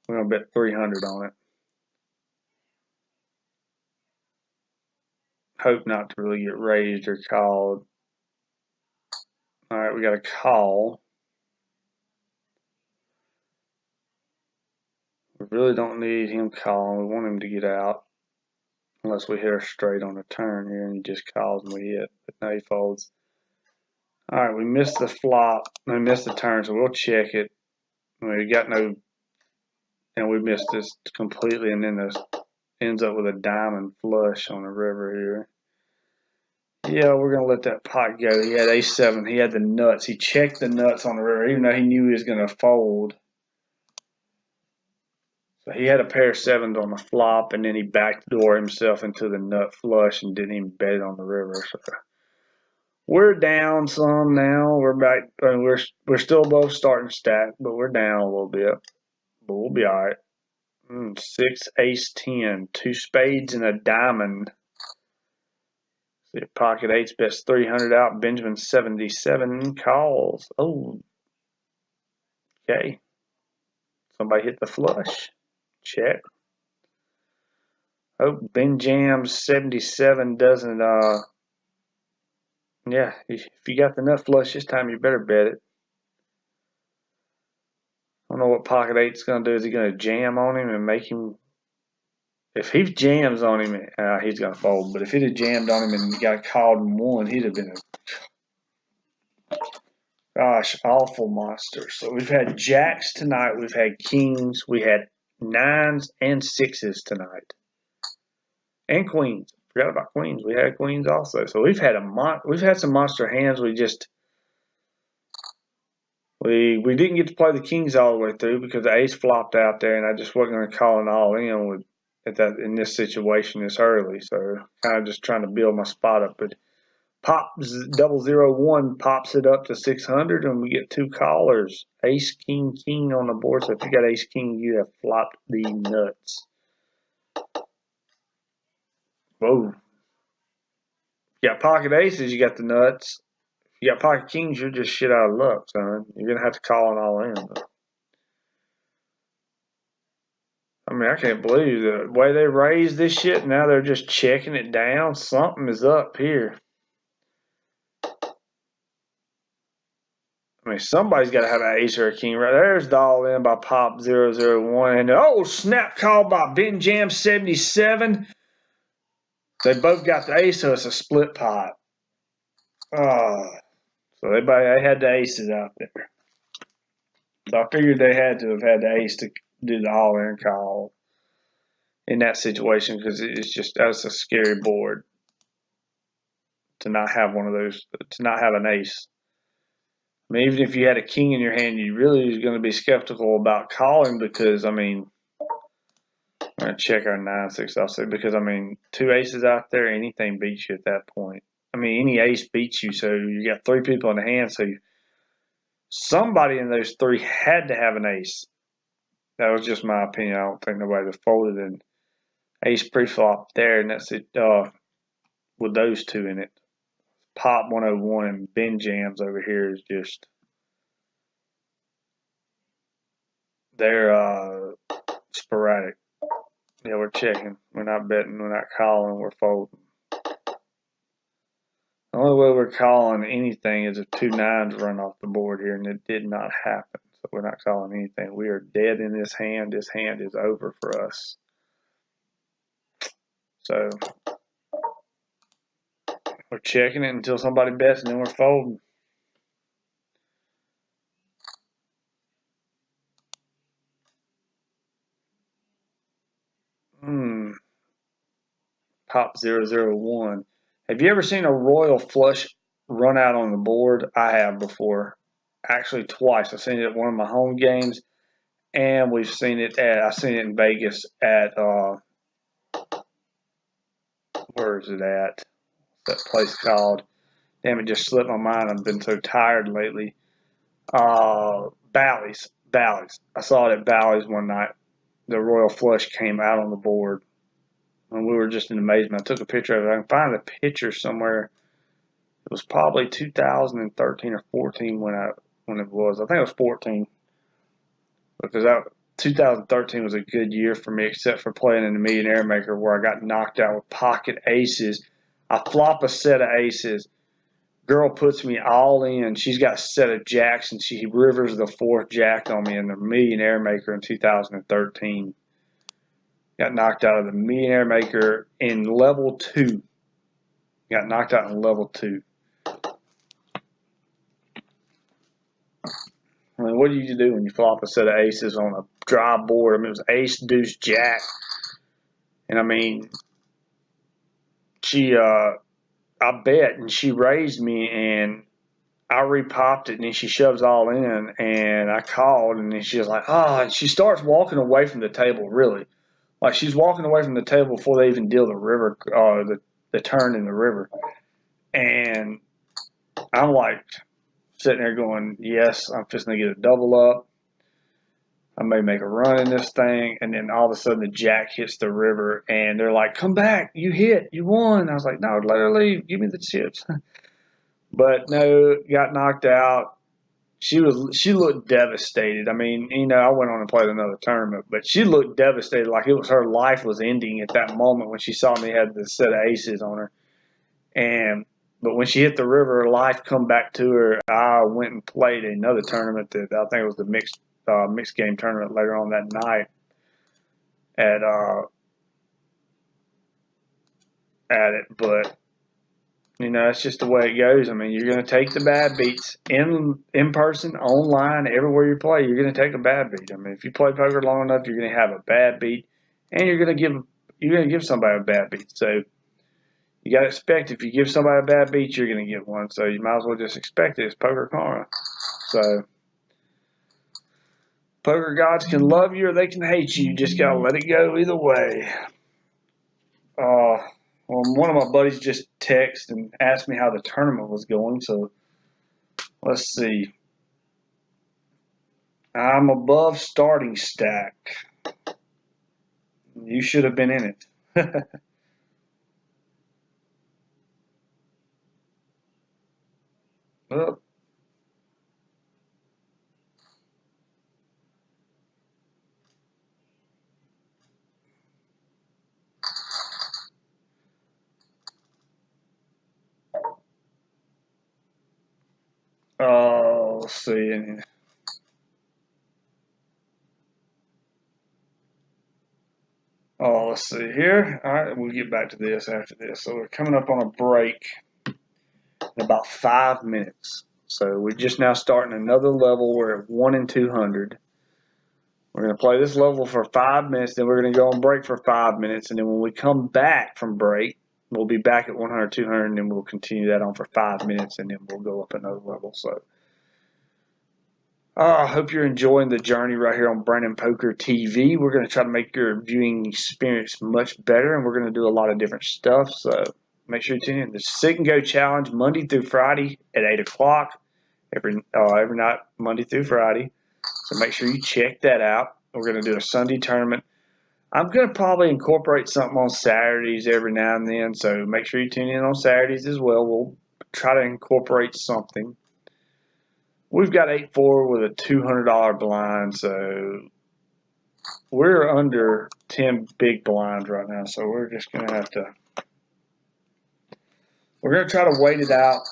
We're going to bet 300 on it. Hope not to really get raised or called. All right, we got a call. We really don't need him calling. We want him to get out. Unless we hit her straight on the turn here and he just calls and we hit. But now he folds. All right, we missed the flop. We missed the turn, so we'll check it. We got no, and we missed this completely, and then this ends up with a diamond flush on the river here. Yeah, we're going to let that pot go. He had ace-7. He had the nuts. He checked the nuts on the river, even though he knew he was going to fold. So he had a pair of 7s on the flop, and then he backdoor himself into the nut flush and didn't even bet it on the river. So we're down some now. We're back. I mean, we're still above starting stack, but we're down a little bit. But we'll be all right. 6, ace, 10, 2 spades and a diamond. See, pocket 8's best 300 out. Benjamin 77 calls. Oh, okay. Somebody hit the flush. Check. Oh, Ben Jams 77 doesn't. Yeah, if you got the nut flush this time, you better bet it. I don't know what pocket 8's going to do. Is he going to jam on him and make him? If he jams on him, he's going to fold. But if he'd have jammed on him and got called and won, he'd have been a awful monster. So we've had jacks tonight. We've had kings. We had 9s and 6s tonight, and queens. Forgot about queens. We had queens also. So we've had some monster hands. We didn't get to play the kings all the way through because the ace flopped out there, and I just wasn't going to call an all in in this situation this early. So kind of just trying to build my spot up. But Pops 001 pops it up to 600, and we get 2 callers. Ace, king, king on the board. So if you got ace, king, you have flopped the nuts. Whoa. You got pocket aces, you got the nuts. You got pocket kings, you're just shit out of luck, son. You're going to have to call an all in. I mean, I can't believe the way they raised this shit. Now they're just checking it down. Something is up here. I mean, somebody's got to have an ace or a king right there's the all in by Pop 001. And oh, snap call by Ben Jam 77. They both got the ace, so it's a split pot. So they had the aces out there. So I figured they had to have had the ace to do the all in call in that situation because it's just that's a scary board to not have one of those, to not have an ace. I mean, even if you had a king in your hand, you really is going to be skeptical about calling because, I mean, I'm going to check our 9-6 offset because, I mean, two aces out there, anything beats you at that point. I mean, any ace beats you, so you got three people in the hand, so somebody in those three had to have an ace. That was just my opinion. I don't think nobody would have folded an ace pre-flop there, and that's it with those two in it. Pop 101 and Ben Jams over here is just, they're sporadic. Yeah, we're checking. We're not betting. We're not calling. We're folding. The only way we're calling anything is if 2 9s run off the board here, and it did not happen. So we're not calling anything. We are dead in this hand. This hand is over for us. So we're checking it until somebody bets, and then we're folding. Pop 001. Have you ever seen a royal flush run out on the board? I have before. Actually, twice. I've seen it at one of my home games, and I've seen it in Vegas at where is it at? That place called. Damn, it just slipped my mind. I've been so tired lately. Bally's. I saw it at Bally's one night. The royal flush came out on the board, and we were just in amazement. I took a picture of it. I can find the picture somewhere. It was probably 2013 or 14 when it was. I think it was 14 because 2013 was a good year for me, except for playing in the Millionaire Maker where I got knocked out with pocket aces. I flop a set of aces. Girl puts me all in. She's got a set of jacks, and she rivers the 4th jack on me in the Millionaire Maker in 2013. Got knocked out of the Millionaire Maker in level 2. Got knocked out in level 2. I mean, what do you do when you flop a set of aces on a dry board? I mean, it was ace, deuce, jack. And I mean, I bet, and she raised me, and I repopped it, and then she shoves all in, and I called, and then she was like, and she starts walking away from the table, really. Like, she's walking away from the table before they even deal the river, the turn in the river. And I'm like, sitting there going, yes, I'm just going to get a double up. I may make a run in this thing. And then all of a sudden the jack hits the river and they're like, come back, you hit, you won. I was like, no, let her leave, give me the chips. But no, got knocked out. She looked devastated. I mean, I went on and played another tournament, but she looked devastated, like it was her life was ending at that moment when she saw me had the set of aces on her. But when she hit the river, her life come back to her. I went and played another tournament that I think it was the mixed game tournament later on that night at it. But it's just the way it goes. I mean, you're going to take the bad beats in person, online, everywhere you play. You're going to take a bad beat. I mean, if you play poker long enough, you're going to have a bad beat, and you're going to give somebody a bad beat. So you got to expect if you give somebody a bad beat, you're going to get one. So you might as well just expect it. It's poker karma. So poker gods can love you or they can hate you. You just got to let it go either way. One of my buddies just texted and asked me how the tournament was going. So let's see. I'm above starting stack. You should have been in it. Well, Let's see. Let's see here. All right, we'll get back to this after this. So we're coming up on a break in about 5 minutes. So we're just now starting another level. We're at 1 in 200. We're going to play this level for 5 minutes, then we're going to go on break for 5 minutes, and then when we come back from break, we'll be back at 100, 200, and then we'll continue that on for 5 minutes, and then we'll go up another level. So I hope you're enjoying the journey right here on Brandon Poker TV. We're going to try to make your viewing experience much better, and we're going to do a lot of different stuff. So make sure you tune in. The Sit and Go Challenge, Monday through Friday at 8 o'clock, every night, Monday through Friday. So make sure you check that out. We're going to do a Sunday tournament. I'm going to probably incorporate something on Saturdays every now and then. So make sure you tune in on Saturdays as well. We'll try to incorporate something. We've got 8-4 with a $200 blind. So we're under 10 big blinds right now. So we're just going to have to. We're going to try to wait it out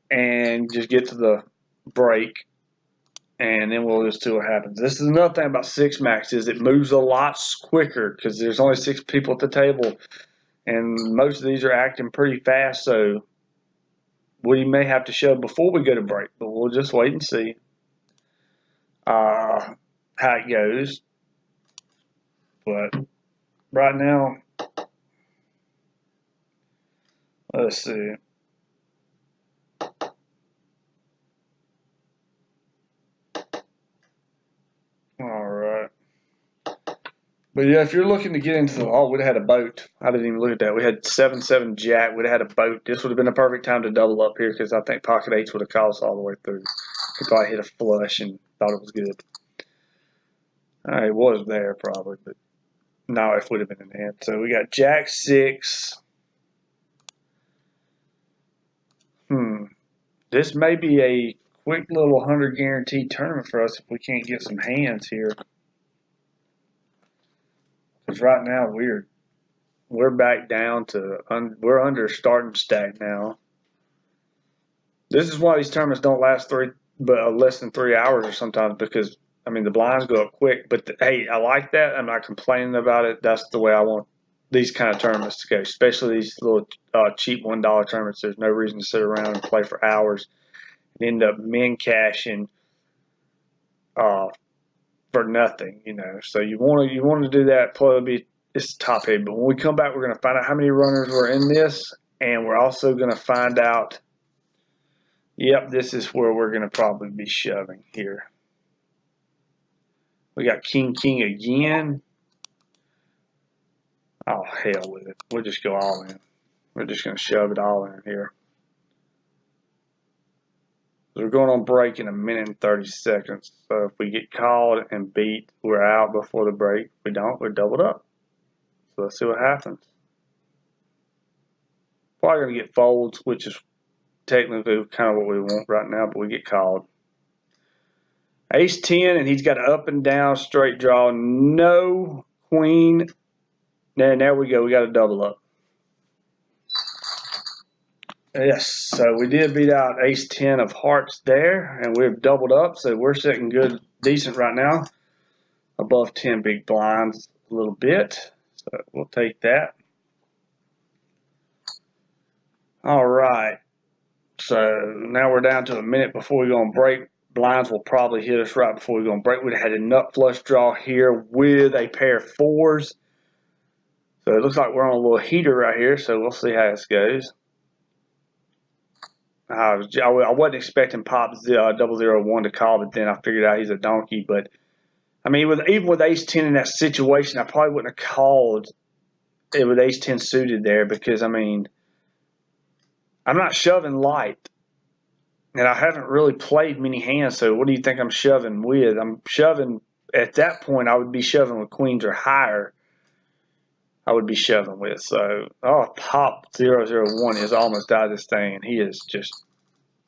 and just get to the break. And then we'll just see what happens. This is another thing about Six Max is it moves a lot quicker because there's only 6 people at the table, and most of these are acting pretty fast. So we may have to shove before we go to break, but we'll just wait and see how it goes. But right now, let's see. All right. But yeah, if you're looking to get into the, we'd have had a boat. I didn't even look at that. We had 7-7 jack. We'd have had a boat. This would have been a perfect time to double up here because I think pocket eights would have caught us all the way through. We probably hit a flush and thought it was good. It was there probably, but no, it would have been in hand. So we got jack 6. This may be a quick little 100 guaranteed tournament for us if we can't get some hands here. Because right now we're back down to we're under starting stack now. This is why these tournaments don't last less than 3 hours or sometimes because I mean the blinds go up quick. But hey, I like that. I'm not complaining about it. That's the way I want these kind of tournaments to go, especially these little cheap $1 tournaments. There's no reason to sit around and play for hours and end up min cashing for nothing, you know. So you want to do that. Probably it's top heavy. But when we come back, we're going to find out how many runners were in this, and we're also going to find out. Yep, this is where we're going to probably be shoving here. We got king again. Oh, hell with it. We'll just go all in. We're just going to shove it all in here. So we're going on break in 1 minute and 30 seconds. So if we get called and beat, we're out before the break. If we don't, we're doubled up. So let's see what happens. Probably going to get folds, which is technically kind of what we want right now, but we get called. Ace 10, and he's got an up and down straight draw. No queen. There we go. We got a double up. Yes, so we did beat out Ace 10 of hearts there, and we've doubled up, so we're sitting good, decent right now. Above 10 big blinds a little bit, so we'll take that. All right, so now we're down to 1 minute before we go on break. Blinds will probably hit us right before we go on break. We'd had a nut flush draw here with a pair of 4s. So it looks like we're on a little heater right here, so we'll see how this goes. I wasn't expecting Pop 001 to call, but then I figured out he's a donkey. But I mean, even with Ace 10 in that situation, I probably wouldn't have called it with Ace 10 suited there because I mean, I'm not shoving light, and I haven't really played many hands. So what do you think I'm shoving with? I'm shoving at that point. I would be shoving with queens or higher. I would be shoving with. So, Pop 001 is almost out of this thing, and he is just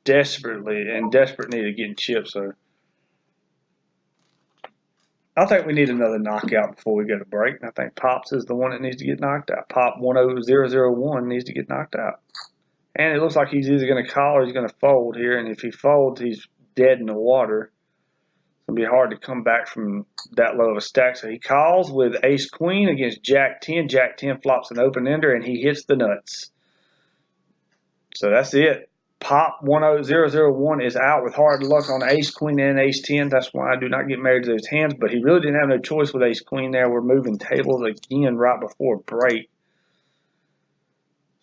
desperate need of getting chips. So, I think we need another knockout before we go to break. And I think Pops is the one that needs to get knocked out. Pop 10001 needs to get knocked out. And it looks like he's either going to call or he's going to fold here. And if he folds, he's dead in the water. It's going to be hard to come back from that low of a stack. So he calls with ace queen against jack 10. Jack 10 flops an open ender and he hits the nuts. So that's it. Pop 10001 is out with hard luck on ace queen and ace 10. That's why I do not get married to those hands. But he really didn't have no choice with ace queen there. We're moving tables again right before break.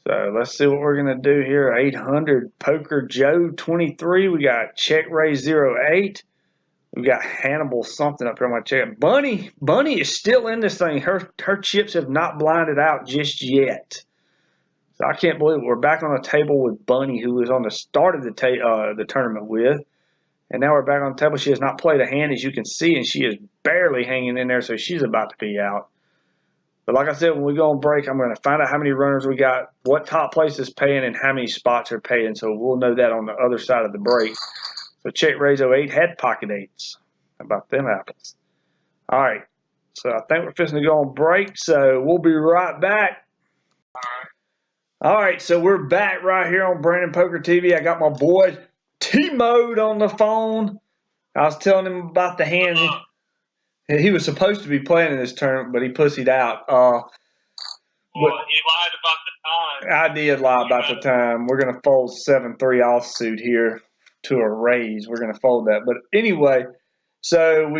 So let's see what we're going to do here. 800 Poker Joe 23. We got Check Raise 08. We got Hannibal something up here on my check. Bunny is still in this thing. Her chips have not blinded out just yet. So I can't believe it. We're back on the table with Bunny, who was on the start of the tournament with. And now we're back on the table. She has not played a hand, as you can see, and she is barely hanging in there, so she's about to be out. But like I said, when we go on break, I'm going to find out how many runners we got, what top place is paying, and how many spots are paying. So we'll know that on the other side of the break. So Check Raise 08 had pocket eights. How about them apples? All right. So I think we're fixing to go on break. So we'll be right back. All right. So we're back right here on Brandon Poker TV. I got my boy T-Mode on the phone. I was telling him about the hand. He was supposed to be playing in this tournament, but he pussied out. Well, he lied about the time. I did lie about the time. We're going to fold 7-3 offsuit here to a raise. We're going to fold that. But anyway, so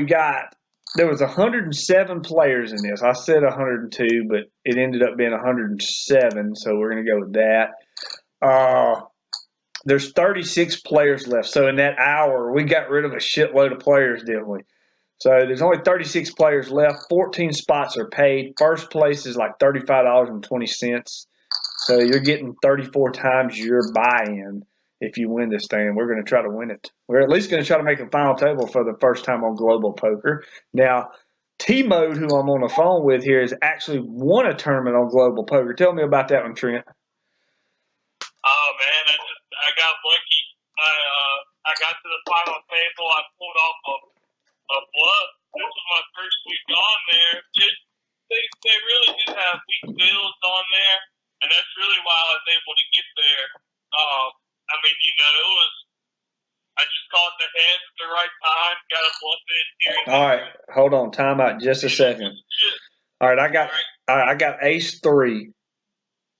there was 107 players in this. I said 102, but it ended up being 107, so we're going to go with that. There's 36 players left. So in that hour, we got rid of a shitload of players, didn't we? So there's only 36 players left. 14 spots are paid. First place is like $35.20. So you're getting 34 times your buy-in if you win this thing. We're going to try to win it. We're at least going to try to make a final table for the first time on Global Poker. Now, T-Mode, who I'm on the phone with here, has actually won a tournament on Global Poker. Tell me about that one, Trent. Oh, man, I got lucky. I got to the final table. I pulled off a bluff. This was my first week on there. They really do have weak bills on there, and that's really why I was able to get there. I mean, I just caught the head at the right time, got a bluff in here. All right, hold on, time out just a second. All right, I got ace 3,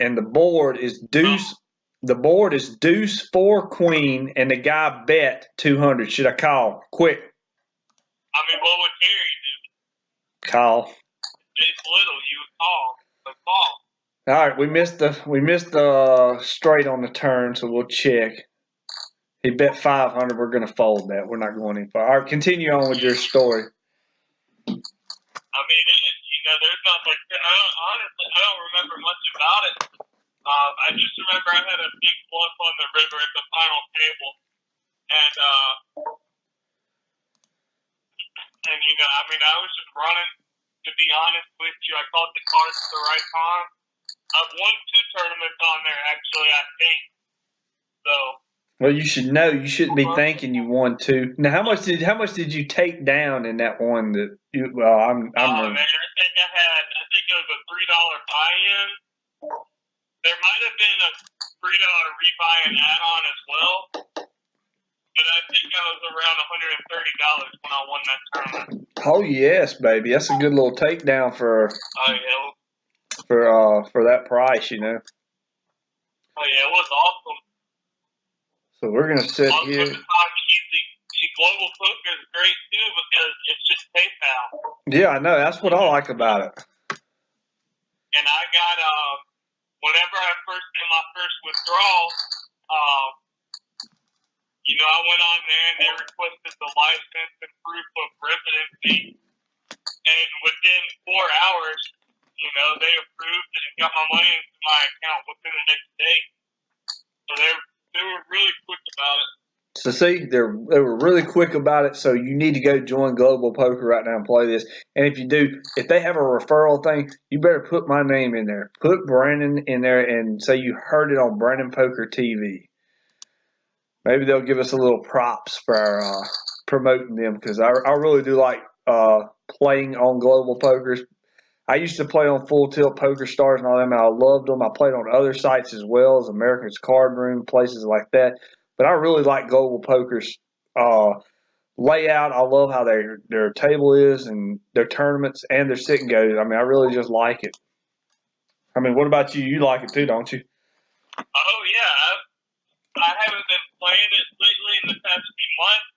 and the board is deuce. The board is deuce 4 queen, and the guy bet 200. Should I call quick? I mean, what would Terry do? Call. It's little, you would call. But call. All right, we missed the straight on the turn, so we'll check. He bet 500. We're gonna fold that. We're not going any far. All right, continue on with your story. I mean, there's not like honestly, I don't remember much about it. I just remember I had a big bluff on the river at the final table, and I mean, I was just running. To be honest with you, I caught the cards at the right time. I've won 2 tournaments on there, actually, I think. So. Well, you should know. You shouldn't be thinking you won 2. Now, how much did you take down in that one? Man, I think it was a $3 buy-in. There might have been a $3 rebuy and add-on as well. But I think I was around $130 when I won that tournament. Oh yes, baby, that's a good little takedown for that price, you know. Oh yeah, it was awesome. So we're gonna sit here. Global Poker is great too because it's just PayPal. Yeah, I know. That's what I like about it. And I got whenever I first did my first withdrawal, I went on there and they requested the license and proof of residency. And within 4 hours, they approved it and got my money into my account within the next day. So they were really quick about it. So see, they were really quick about it. So you need to go join Global Poker right now and play this. And if you do, if they have a referral thing, you better put my name in there. Put Brandon in there and say you heard it on Brandon Poker TV. Maybe they'll give us a little props for promoting them because I really do like playing on Global Poker. I used to play on Full Tilt, Poker Stars, and all them, and I loved them. I played on other sites as well as America's Card Room, places like that. But I really like Global Poker's layout. I love how their table is and their tournaments and their sit and goes. I mean, I really just like it. I mean, what about you? You like it too, don't you? Oh yeah, I haven't been playing it lately in the past few months,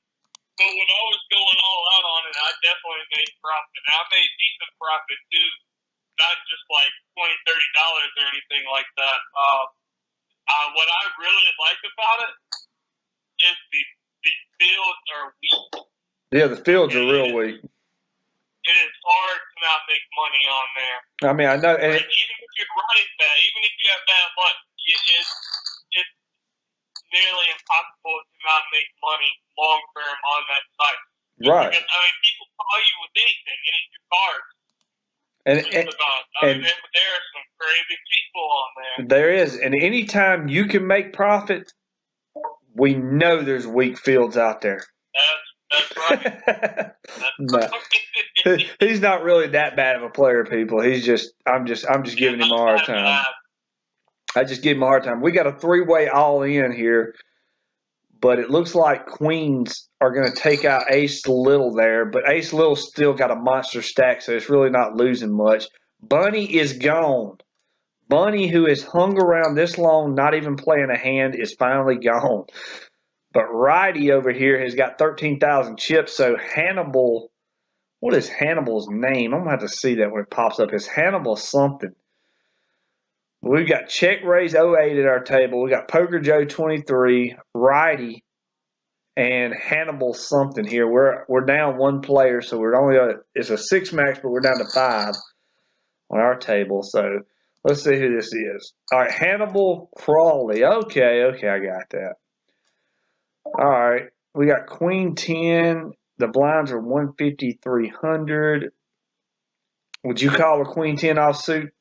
but when I was going all out on it, I definitely made profit. And I made decent profit too, not just like $20, $30 or anything like that. What I really like about it is the fields are weak. Yeah, the fields are real weak. It is hard to not make money on there. I mean, I know. And even if you're running bad, even if you have bad luck, it's nearly impossible to not make money long term on that site. Right. Because, I mean, people call you with anything, any two cards. And there are some crazy people on there. There is. And anytime you can make profit, we know there's weak fields out there. That's right. No. He's not really that bad of a player, people. He's just I'm just giving him a hard time. I just give him a hard time. We got a 3-way all in here, but it looks like queens are going to take out ace little there, but ace little still got a monster stack, so it's really not losing much. Bunny is gone. Bunny, who has hung around this long, not even playing a hand, is finally gone. But Righty over here has got 13,000 chips, so Hannibal, what is Hannibal's name? I'm going to have to see that when it pops up. It's Hannibal something. We've got Check Raise 08 at our table. We got Poker Joe 23, Righty, and Hannibal something here. We're down one player, so we're only it's a 6-max, but we're down to 5 on our table. So let's see who this is. All right, Hannibal Crawley. Okay, I got that. All right, we got Queen 10. The blinds are 150, 300. Would you call a Queen 10 offsuit?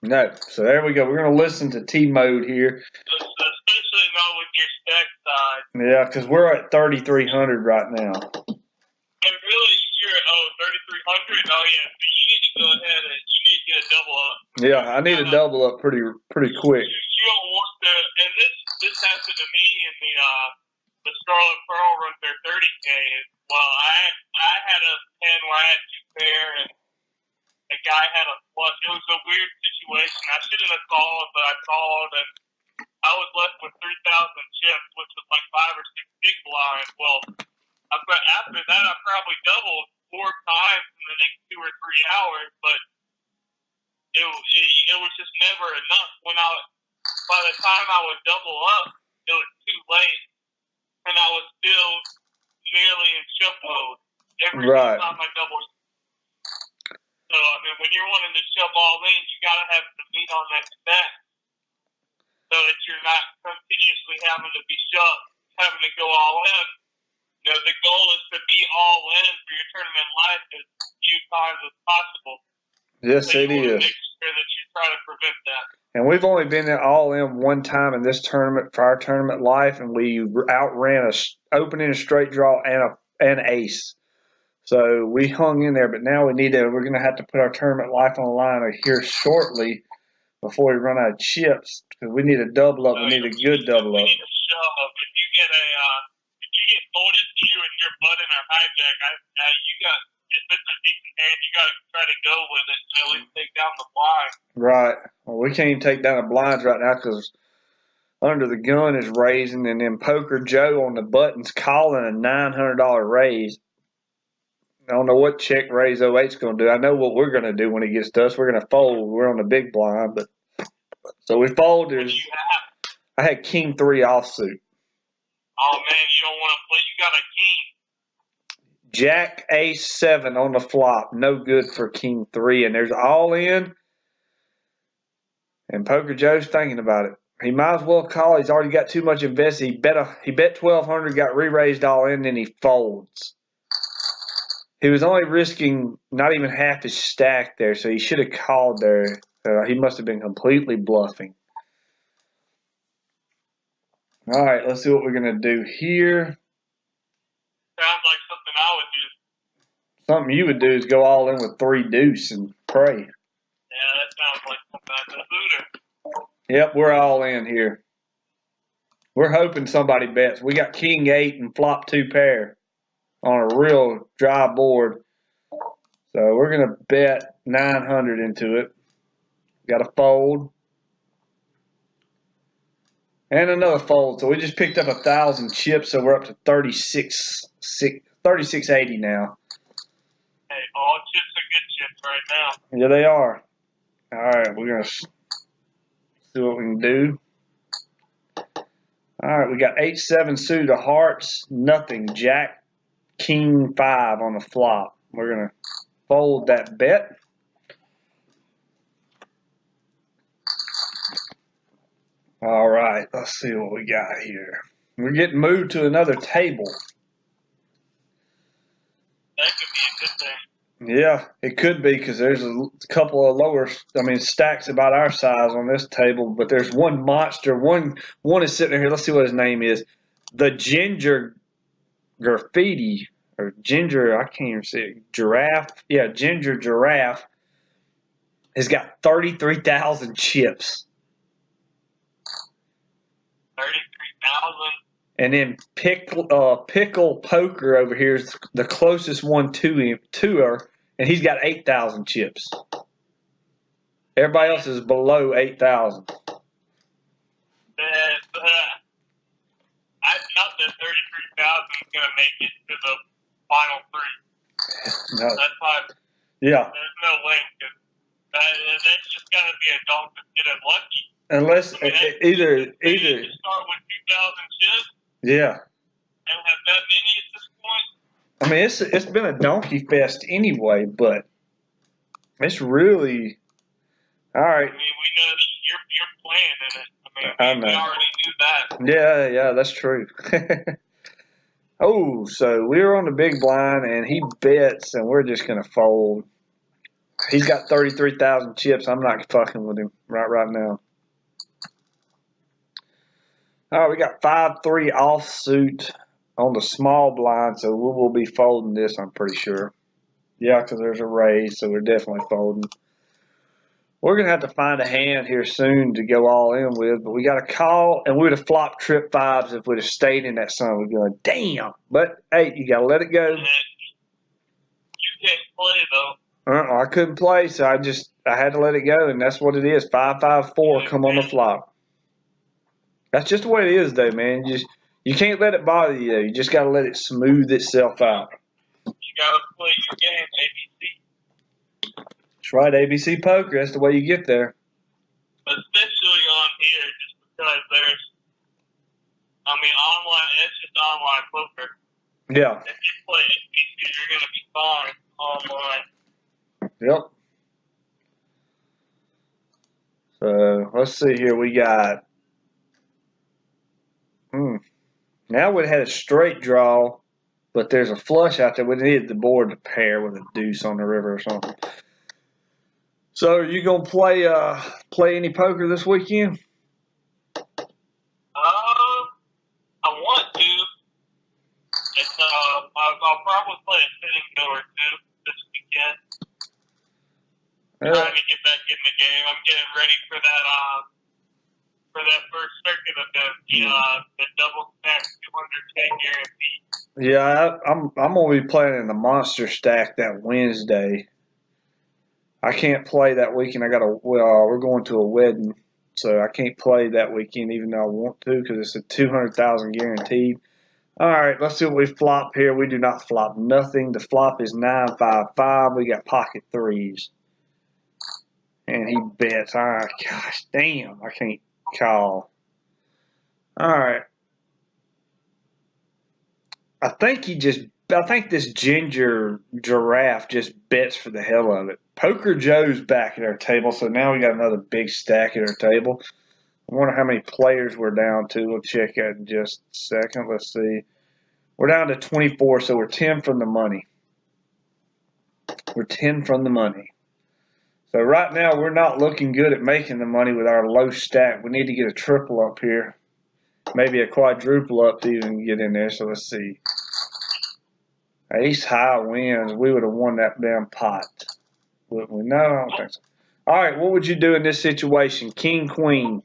No. So there we go. We're going to listen to T-Mode here. Especially not with your stack side. Yeah, because we're at 3,300 right now. And really, you're at 3,300? Oh, yeah. So you need to go ahead and you need to get a double up. Yeah, I need a double up pretty quick. You don't want to, and this happened to me in the Scarlet Pearl run their 30K. Well, I had a pen where I had 2 pair and the guy had a flush. It was a weird situation. I shouldn't have called, but I called, and I was left with 3,000 chips, which was like 5 or 6 big blinds. Well, after that, I probably doubled 4 times in the next 2 or 3 hours, but it was just never enough. By the time I would double up, it was too late, and I was still nearly in chip mode every time I doubled. So, I mean, when you're wanting to shove all in, you got to have the meat on that stack so that you're not continuously having to be shoved, having to go all in. You know, the goal is to be all in for your tournament life as few times as possible. Yes, so it is. Make sure that you try to prevent that. And we've only been all in one time in this tournament for our tournament life, and we outran a opening, a straight draw, and an ace. So we hung in there, but now we're going to have to put our tournament life on the line here shortly before we run out of chips, because we need a double up. We need a good double up. If you get folded to you and your butt in a hijack, if it's a decent hand, you got to try to go with it and at least take down the blind. Right. Well, we can't even take down the blinds right now because Under the Gun is raising, and then Poker Joe on the buttons calling a $900 raise. I don't know what Check Raise 08's going to do. I know what we're going to do when it gets to us. We're going to fold. We're on the big blind, but so we fold. I had King 3 offsuit. Oh man, you don't want to play. You got a king. Jack Ace 7 on the flop. No good for King 3, and there's all in. And Poker Joe's thinking about it. He might as well call. He's already got too much invested. He bet 1,200, got re-raised all in, and he folds. He was only risking not even half his stack there, so he should have called there. He must have been completely bluffing. All right, let's see what we're going to do here. Sounds like something I would do. Something you would do is go all in with 3 deuce and pray. Yeah, that sounds like some kind of looter. Yep, we're all in here. We're hoping somebody bets. We got king 8 and flop 2 pair on a real dry board. So we're going to bet 900 into it. Got a fold. And another fold. So we just picked up 1,000 chips, so we're up to 3680 now. Hey, all chips are good chips right now. Yeah, they are. All right, we're going to see what we can do. All right, we got 8-7 suited of hearts, nothing. Jack, king 5 on the flop. We're going to fold that bet. All right, let's see what we got here. We're getting moved to another table. That could be a good thing. Yeah, it could be because there's a couple of stacks about our size on this table, but there's one monster. One is sitting here. Let's see what his name is. The Ginger Graffiti or Ginger, I can't even see it. Giraffe. Yeah, Ginger Giraffe has got 33,000 chips. 33,000. And then Pickle Poker over here is the closest one to her, and he's got 8,000 chips. Everybody else is below 8,000. I doubt that 33,000 is going to make it to the final 3. No. That's why. Yeah. There's no link. That's just going to be a dog that's getting lucky. Unless either. You start with 2,000 chips. Yeah. And have that many at this point. I mean, it's been a donkey fest anyway, but it's really all right. I mean, we know that you're playing in it. I mean, we already knew that. Yeah, that's true. Oh, so we're on the big blind, and he bets, and we're just gonna fold. He's got 33,000 chips. I'm not fucking with him right now. All right, we got 5-3 offsuit on the small blind, so we will be folding this, I'm pretty sure. Yeah, because there's a raise, so we're definitely folding. We're going to have to find a hand here soon to go all in with, but we got a call, and we would have flopped trip 5s if we'd have stayed in that sun. We'd be like, damn. But, hey, you got to let it go. You can't play, though. I couldn't play, so I had to let it go, and that's what it is. 5-5-4 come on the flop. That's just the way it is, though, man. You can't let it bother you, though. You just got to let it smooth itself out. You got to play your game, ABC. That's right, ABC Poker. That's the way you get there. Especially on here, just because online, it's just online poker. Yeah. If you play ABC, you're going to be fine online. Yep. So, let's see here. We got... Now we'd had a straight draw, but there's a flush out there. We needed the board to pair with a deuce on the river or something. So, are you gonna play any poker this weekend? I want to. It's I'll probably play a sitting go or 2 this weekend. Trying to get back in the game. I'm getting ready for that first circuit of the double stack 200K guarantee. Yeah, I'm gonna be playing in the monster stack that Wednesday. I can't play that weekend. We're going to a wedding, so I can't play that weekend even though I want to because it's a 200,000 guaranteed. All right, let's see what we flop here. We do not flop nothing. The flop is 9-5-5. We got pocket 3s, and he bets. All right, gosh, damn, I can't call. All right. I think this Ginger Giraffe just bets for the hell of it. Poker Joe's back at our table, so now we got another big stack at our table. I wonder how many players we're down to. We'll check that in just a second. Let's see. We're down to 24, so we're 10 from the money. We're 10 from the money. So right now we're not looking good at making the money with our low stack. We need to get a triple up here. Maybe a quadruple up to even get in there. So let's see. Ace high wins. We would have won that damn pot. Wouldn't we? No, I don't think so. All right, what would you do in this situation? King, queen.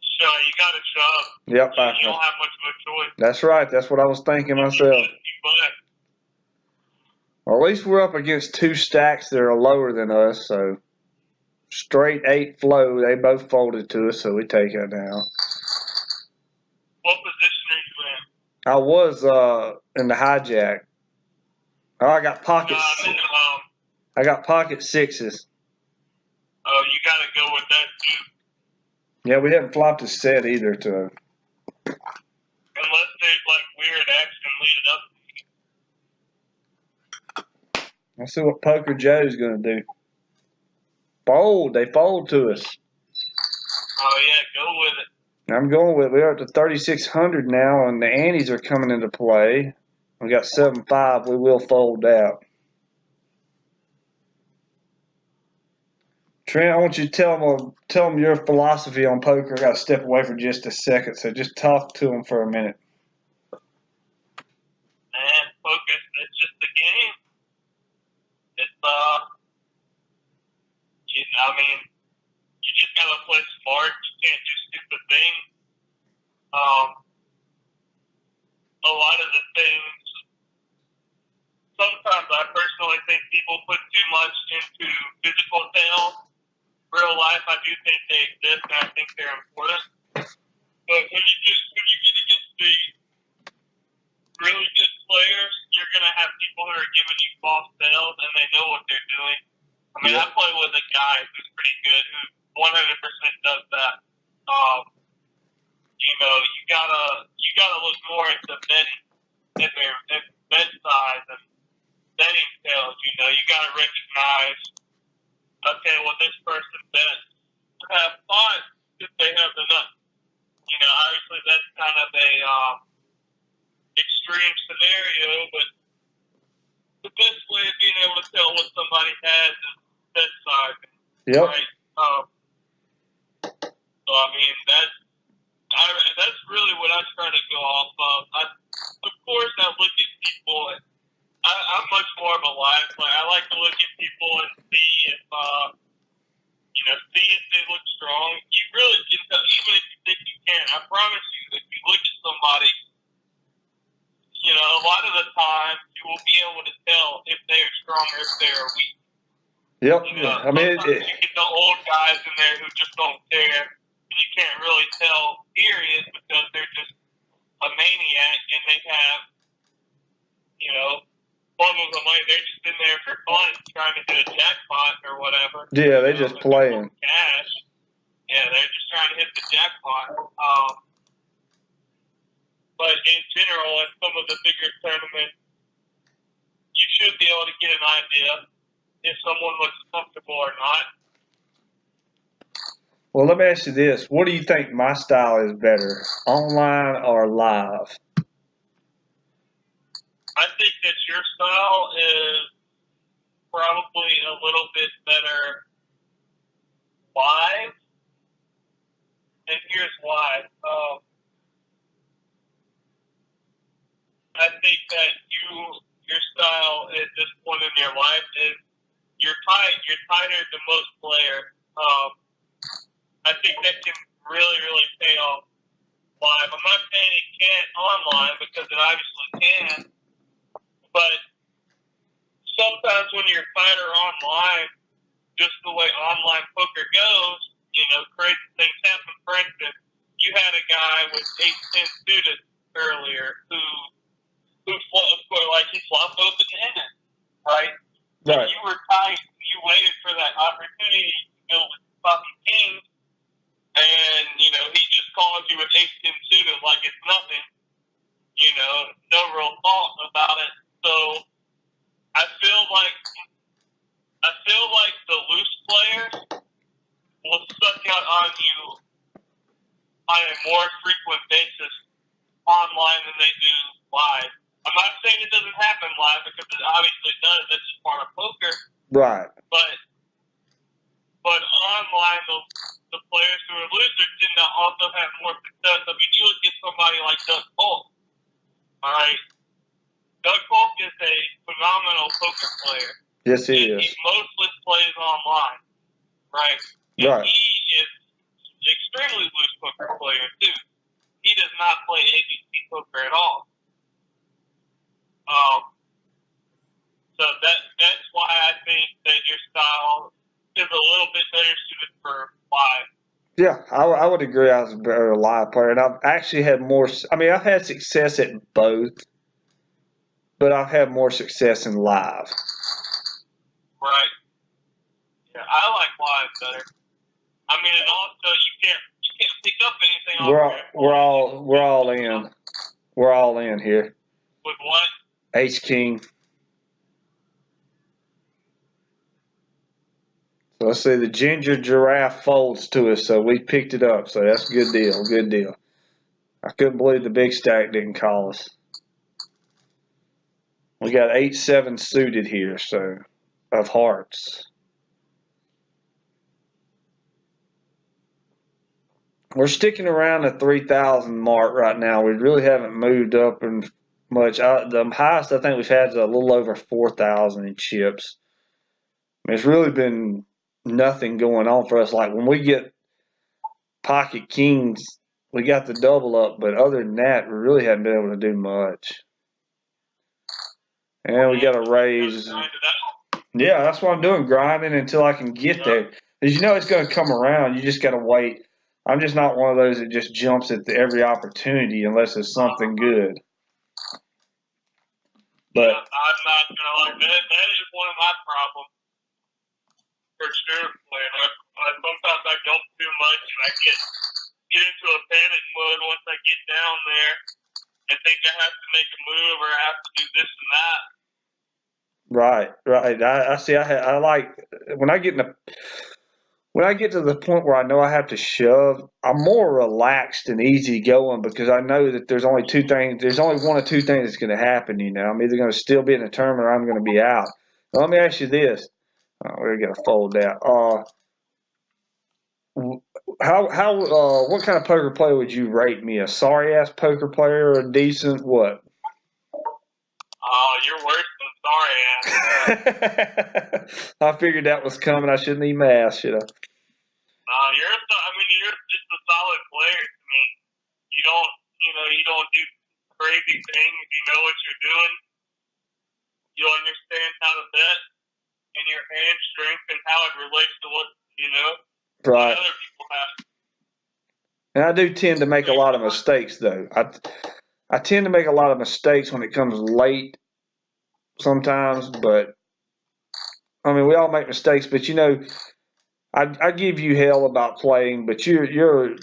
So you got to shove. Yep. You don't have much of a choice. That's right. That's what I was thinking myself. Well, at least we're up against two stacks that are lower than us, so straight 8 flow. They both folded to us, so we take it down. What position are you in? I was in the hijack. Oh, I got pocket. I got pocket 6s. Oh, you got to go with that too. Yeah, we haven't flopped a set either. To unless there's like weird action leading up. Let's see what Poker Joe's gonna do. Fold. They fold to us. Oh yeah, go with it. I'm going with it. We're up to 3,600 now, and the antes are coming into play. We got 7-5. We will fold out. Trent, I want you to tell them your philosophy on poker. I got to step away for just a second, so just talk to them for a minute. Man, poker, it's just a game. It's you just gotta play smart. You can't do stupid things. A lot of the things. Sometimes I personally think people put too much into physical talent. Real life, I do think they exist, and I think they're important. But when you get against the really good players, you're going to have people who are giving you false sales, and they know what they're doing. I mean, I play with a guy who's pretty good, who 100% does that. You gotta look more at the bet size and betting sales. You gotta recognize, okay, well, this person bets have fun if they have the nuts. Obviously that's kind of a extreme scenario, but the best way of being able to tell what somebody has is bet size. Yep. Right? So I mean that's really what I'm trying to go off of. Of course, I look at people. I'm much more of a live player. I like to look at people and see if they look strong. You really can tell, even if you think you can. I promise you, if you look at somebody, a lot of the time you will be able to tell if they are strong or if they are weak. Yep. I mean, you get the old guys in there who just don't care. You can't really tell, period, because they're just a maniac and they have, bundles of money. They're just in there for fun, trying to hit a jackpot or whatever. Yeah, they're just playing. Cash. Yeah, they're just trying to hit the jackpot. But in general, in some of the bigger tournaments, you should be able to get an idea if someone looks comfortable or not. Well, let me ask you this. What do you think my style is better, online or live? I think that your style is probably a little bit better live. And here's why. I think that your style at this point in your life is you're tighter than most players. I think that can really, really pay off live. I'm not saying it can't online because it obviously can, but sometimes when you're tighter online, just the way online poker goes, crazy things happen. For instance, you had a guy with 8-10 suited earlier who he flopped open hand, right? Right. You were tight. You waited for that opportunity to go with fucking king, and he just calls you with 8-10 suited like it's nothing. No real thought about it. So I feel like the loose players will suck out on you on a more frequent basis online than they do live. I'm not saying it doesn't happen live because it obviously does. That's just part of poker. Right. But online, the players who are losers tend to also have more success. I mean, you look at somebody like Doug Polk, all right? Doug Polk is a phenomenal poker player. Yes, he and is. He mostly plays online, right? And Right. he is extremely loose poker player too. He does not play ABC poker at all. So that's why I think that your style is a little bit better suited for live. Yeah, I would agree. I was a better live player, and I've actually had more. I mean, I've had success at both, but I've had more success in live. Right. Yeah, I like live better. I mean, and also you can't pick up anything. We're all in. We're all in here. With what? H King. So let's see, the ginger giraffe folds to us, so we picked it up. So that's a good deal. Good deal. I couldn't believe the big stack didn't call us. We got 8-7 suited here, so of hearts. We're sticking around the 3,000 mark right now. We really haven't moved up in much. The highest I think we've had is a little over 4,000 in chips. I mean, it's really been nothing going on for us. Like when we get pocket kings, we got the double up, but other than that, we really haven't been able to do much. And we got a raise. Yeah, that's what I'm doing, grinding until I can get there. Because you know it's going to come around. You just got to wait. I'm just not one of those that just jumps at every opportunity unless it's something good. But yeah, I'm not gonna like that. That is one of my problems for sure. Sometimes I jump too much and I get into a panic mode once I get down there and think I have to make a move or I have to do this and that. Right. I see. I like when I get to the point where I know I have to shove, I'm more relaxed and easy going because I know that there's only two things. There's only one or two things that's going to happen. You know, I'm either going to still be in the tournament or I'm going to be out. Now, let me ask you this: we're going to fold that. What kind of poker player would you rate me? A sorry ass poker player or a decent what? Oh, you're worse than sorry ass. I figured that was coming. I shouldn't even ask, should I? You're just a solid player to me. You don't do crazy things. You know what you're doing. You understand how to bet and your hand strength and how it relates to what Right. other people have. And I do tend to make a lot of mistakes, though. I tend to make a lot of mistakes when it comes late sometimes, but I mean we all make mistakes. But you know, I give you hell about playing, but you're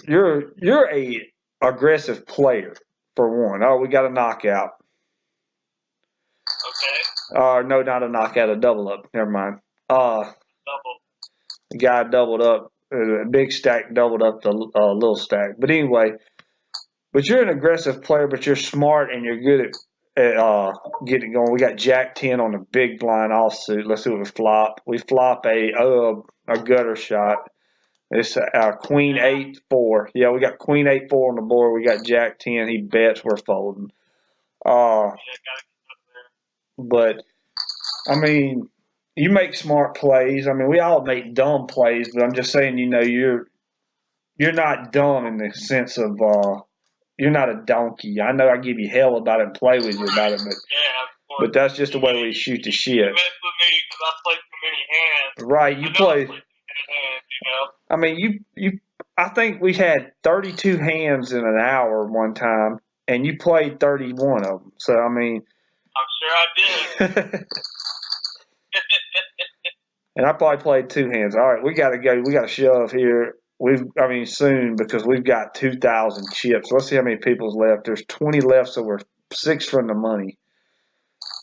a aggressive player for one. Oh, we got a knockout. Okay. No, not a knockout, a double up. Never mind. Double. The guy doubled up. A big stack doubled up the little stack. But anyway, but you're an aggressive player, but you're smart and you're good at getting going. We got Jack 10 on the big blind offsuit. Let's see what we flop. We flop a gutter shot. It's Queen 8-4. Yeah, we got Queen 8-4 on the board. We got Jack 10. He bets we're folding. But I mean, you make smart plays. I mean, we all make dumb plays, but I'm just saying, you know, you're not dumb in the sense of you're not a donkey. I know I give you hell about it and play with you about it, but that's just the way we shoot the shit. You mess with me because I play too many hands. Right, you play. Hands, you know? I mean, I think we had 32 hands in an hour one time, and you played 31 of them. So I mean, I'm sure I did. And I probably played 2 hands. All right, we got to go. We got to shove here. Soon because we've got 2,000 chips. Let's see how many people's left. There's 20 left, so we're 6 from the money.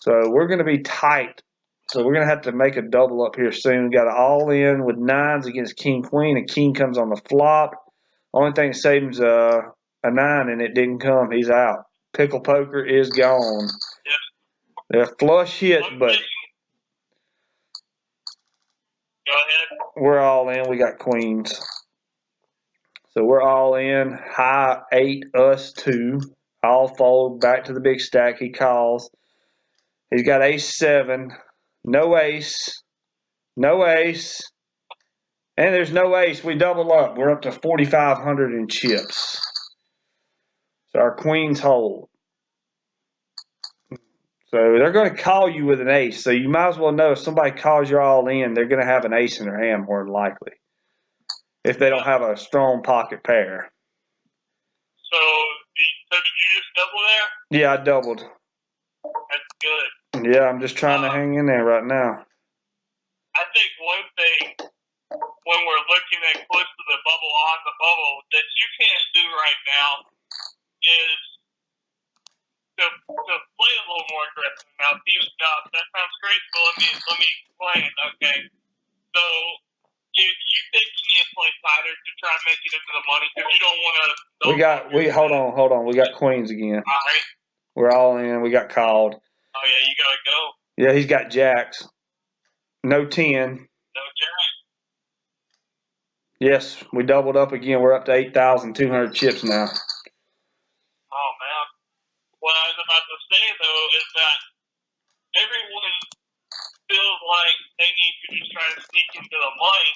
So we're going to be tight. So we're going to have to make a double up here soon. Got an all in with 9s against King Queen. A King comes on the flop. Only thing that saves a 9 and it didn't come. He's out. Pickle poker is gone. They're flush hit, but go ahead. We're all in. We got queens. So we're all in. High 8, us 2. All fold back to the big stack. He calls. He's got ace-7, no ace, no ace, and there's no ace. We double up. We're up to 4,500 in chips. So our queens hold. So they're going to call you with an ace. So you might as well know if somebody calls you all in, they're going to have an ace in their hand more than likely. If they don't have a strong pocket pair. So did you just double there? Yeah, I doubled. That's good. Yeah, I'm just trying to hang in there right now. I think one thing when we're looking at close to the bubble, on the bubble, that you can't do right now is to play a little more aggressive. Now, that sounds great, but let me explain. Okay, so you think you need to play tighter to try and make it into the money because you don't want to. Hold on. We got queens again. All right. We're all in. We got called. Oh yeah, you gotta go. Yeah, he's got jacks. No 10. No jack. Yes, we doubled up again. We're up to 8,200 chips now. Oh man. What I was about to say though is that everyone feels like they need to just try to sneak into the money.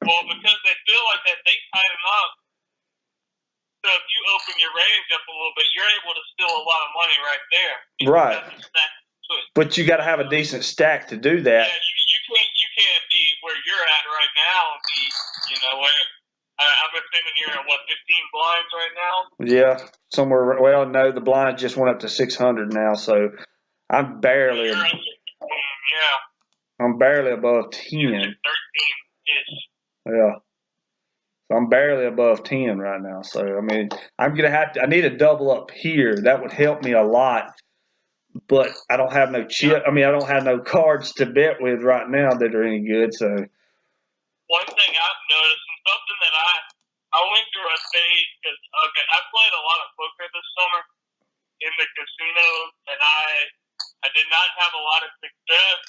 Well, because they feel like that they tighten up. So if you open your range up a little bit, you're able to steal a lot of money right there. Right. But you got to have a decent stack to do that. Yeah, you can't be where you're at right now and be, I'm assuming you're at, 15 blinds right now? Yeah, somewhere. Well, no, the blind just went up to 600 now, so I'm barely. I'm barely above 10. 13-ish. Yeah. So I'm barely above 10 right now. So, I mean, I'm going to have to, I need a double up here. That would help me a lot. But I don't have no chip. I mean, I don't have no cards to bet with right now that are any good. So one thing I've noticed, and something that I went through a stage because I played a lot of poker this summer in the casino, and I did not have a lot of success,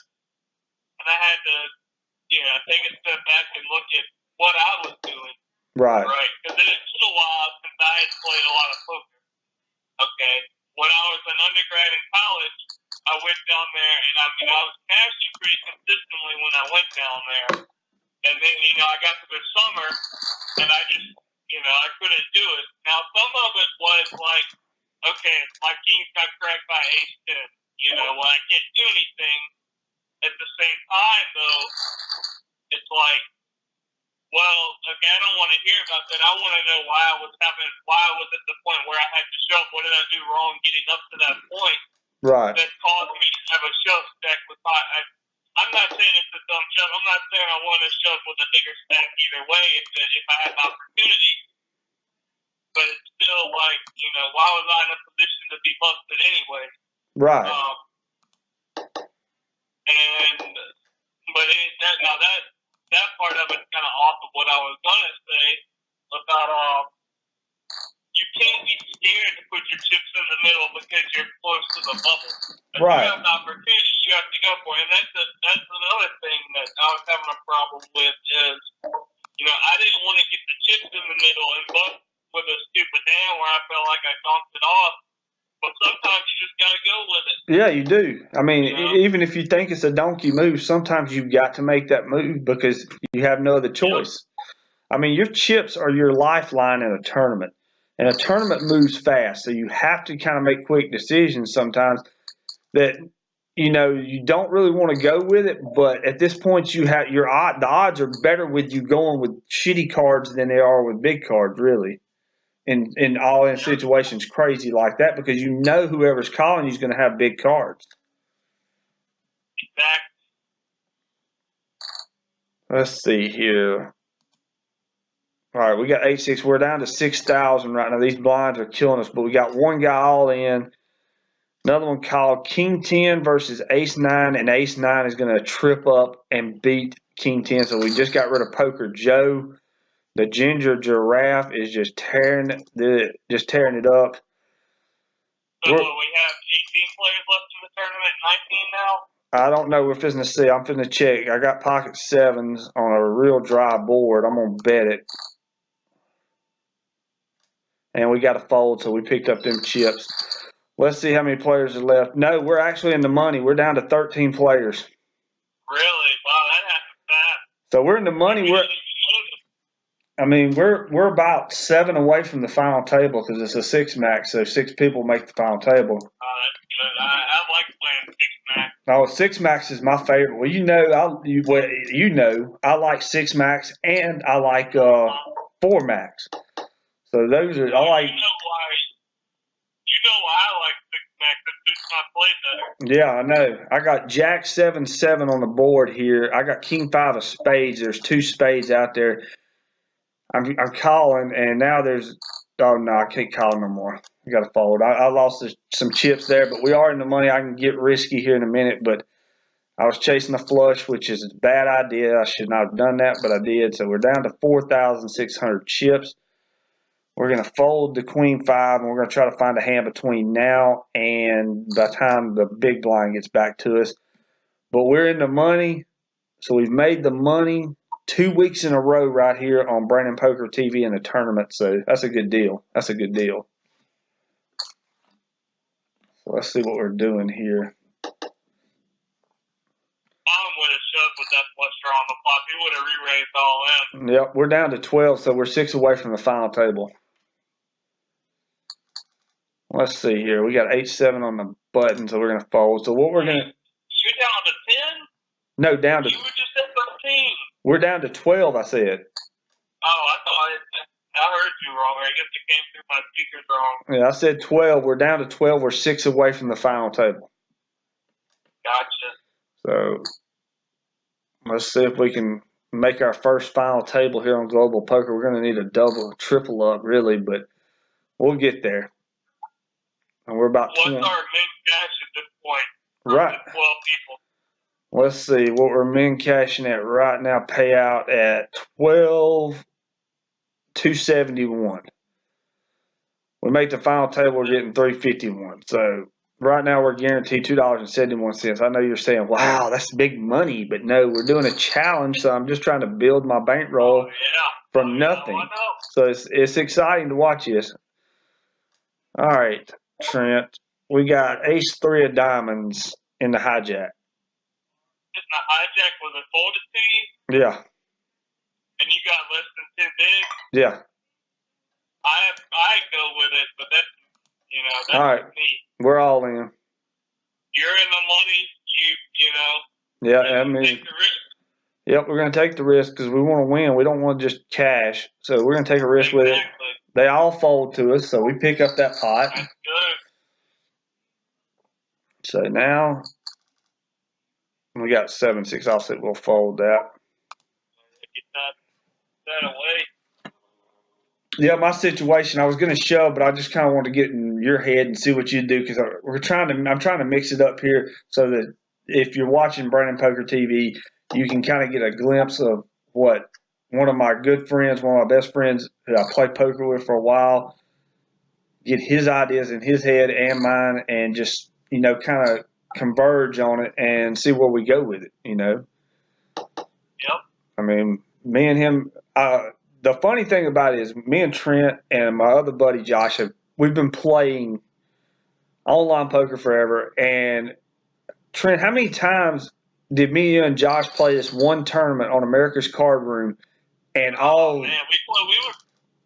and I had to take a step back and look at what I was doing. Right. Because it's been a while since I had played a lot of poker. Okay. When I was an undergrad in college, I went down there, and I was cashing pretty consistently when I went down there. And then, I got to the summer, and I just, I couldn't do it. Now, some of it was like, okay, my kings got cracked by ace-10. When I can't do anything. At the same time, though, it's like, well, okay, I don't want to hear about that. I want to know why I was at the point where I had to shove. What did I do wrong getting up to that point? Right. That caused me to have a shove stack with I'm not saying it's a dumb shove. I'm not saying I want to shove with a bigger stack either way if I had the opportunity. But it's still like, why was I in a position to be busted anyway? Right. That part of it's kind of off of what I was gonna say about you can't be scared to put your chips in the middle because you're close to the bubble. If right. you have an opportunity, you have to go for it. And that's another thing that I was having a problem with is, I didn't want to get the chips in the middle and bust with a stupid hand where I felt like I dunked it off. But sometimes you just got to go with it. Yeah, you do. I mean, even if you think it's a donkey move, sometimes you've got to make that move because you have no other choice. Yep. I mean, your chips are your lifeline in a tournament. And a tournament moves fast, so you have to kind of make quick decisions sometimes that, you don't really want to go with it. But at this point, the odds are better with you going with shitty cards than they are with big cards, really. In situations crazy like that because whoever's calling you is going to have big cards. Exactly. Let's see here. All right, we got 8-6. We're down to 6,000 right now. These blinds are killing us, but we got one guy all in. Another one called King 10 versus Ace 9, and Ace 9 is going to trip up and beat King 10. So we just got rid of Poker Joe. The Ginger Giraffe is just tearing it up. So we have 18 players left in the tournament, 19 now? I don't know. We're finna see. I'm finna check. I got pocket 7s on a real dry board. I'm going to bet it. And we got to fold, so we picked up them chips. Let's see how many players are left. No, we're actually in the money. We're down to 13 players. Really? Wow, that happened fast. So we're in the money. We're about 7 away from the final table because it's a 6-max, so 6 people make the final table. That's good. I like playing 6-max. Oh, 6-max is my favorite. Well, you know, I like 6-max and I like 4-max. So those are I like. You know why I like 6-max? It suits my play better. Yeah, I know. I got Jack 7-7 on the board here. I got King 5 of spades. There's 2 spades out there. I'm calling, and now there's. Oh no, I can't call no more. I got to fold. I lost some chips there, but we are in the money. I can get risky here in a minute, but I was chasing a flush, which is a bad idea. I should not have done that, but I did. So we're down to 4,600 chips. We're going to fold the Queen 5, and we're going to try to find a hand between now and by the time the big blind gets back to us. But we're in the money, so we've made the money 2 weeks in a row right here on Brandon Poker TV in the tournament. So that's a good deal. That's a good deal. So let's see what we're doing here. Would have shoved with that flush draw on the flop. He would have re-raised all in. Yep, we're down to 12, so we're 6 away from the final table. Let's see here. We got 8-7 on the button, so we're going to fold. So what we're going to... You're down to 10? No, down to... You were just at 13. We're down to 12, I said. Oh, I heard you wrong. I guess it came through my speakers wrong. Yeah, I said 12. We're down to 12. We're 6 away from the final table. Gotcha. So let's see if we can make our first final table here on Global Poker. We're going to need a double, triple up, really, but we'll get there. And we're about... What's our main cash at this point? Right. 12 people. Let's see what we're min cashing at right now. Payout at 12,271. We make the final table, we're getting 351. So right now we're guaranteed $2.71. I know you're saying, "Wow, that's big money," but no, we're doing a challenge. So I'm just trying to build my bankroll from nothing. So it's exciting to watch this. All right, Trent, we got Ace-3 of diamonds in the hijack. The hijack was a folded team? Yeah. And you got less than 10 bigs? Yeah. I go with it, but that's all right. me. We're all in. You're in the money, Yeah, I mean, take the risk. Yep, we're going to take the risk because we want to win. We don't want to just cash. So we're going to take a risk with it. They all fold to us, so we pick up that pot. That's good. So now we got 7-6. I'll say we'll fold that. Get that away. Yeah, my situation, I was going to shove, but I just kind of want to get in your head and see what you do because I'm trying to mix it up here so that if you're watching Brandon Poker TV, you can kind of get a glimpse of what one of my good friends, one of my best friends who I played poker with for a while, get his ideas in his head and mine and just, kind of converge on it and see where we go with it, Yep. I mean, me and him, the funny thing about it is me and Trent and my other buddy Josh, we've been playing online poker forever. And Trent, how many times did me, you, and Josh play this one tournament on America's Card Room and all... Man, we were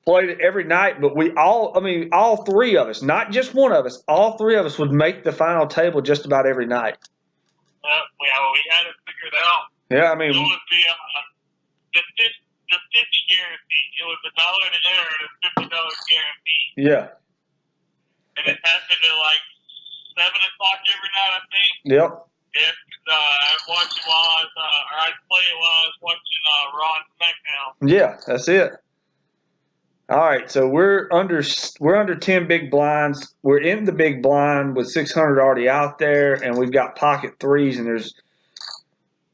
played it every night, but all 3 of us, not just one of us, all 3 of us would make the final table just about every night. We had it figured out. Yeah, I mean... It would be the 50 guarantee. It was $1 to enter and a $50 guarantee. Yeah. And it happened at like 7 o'clock every night, I think. Yep. Yeah, I'd watch it I'd play it while I was watching Raw and SmackDown. Yeah, that's it. All right, so we're under 10 big blinds. We're in the big blind with 600 already out there, and we've got pocket 3s. And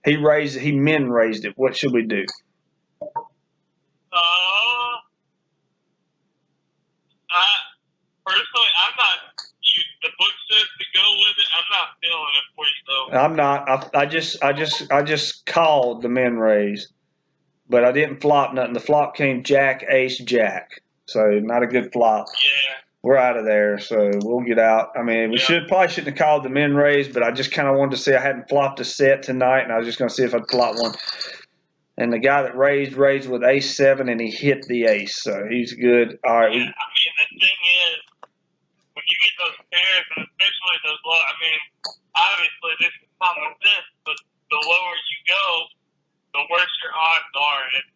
he min raised it. What should we do? Personally, I'm not. The book says to go with it. I'm not feeling it for you though. I'm not. I just called the min raise. But I didn't flop nothing. The flop came Jack, Ace, Jack. So not a good flop. Yeah. we're out of there. So we'll get out. I mean, we probably shouldn't have called the men raise, but I just kind of wanted to see. I hadn't flopped a set tonight, and I was just going to see if I'd flop one. And the guy that raised with ace-7, and he hit the ace, so he's good. All right. Yeah, I mean, the thing is, when you get those pairs, and especially those low, I mean, obviously this is common sense, but the lower you go, the worse your odds are. And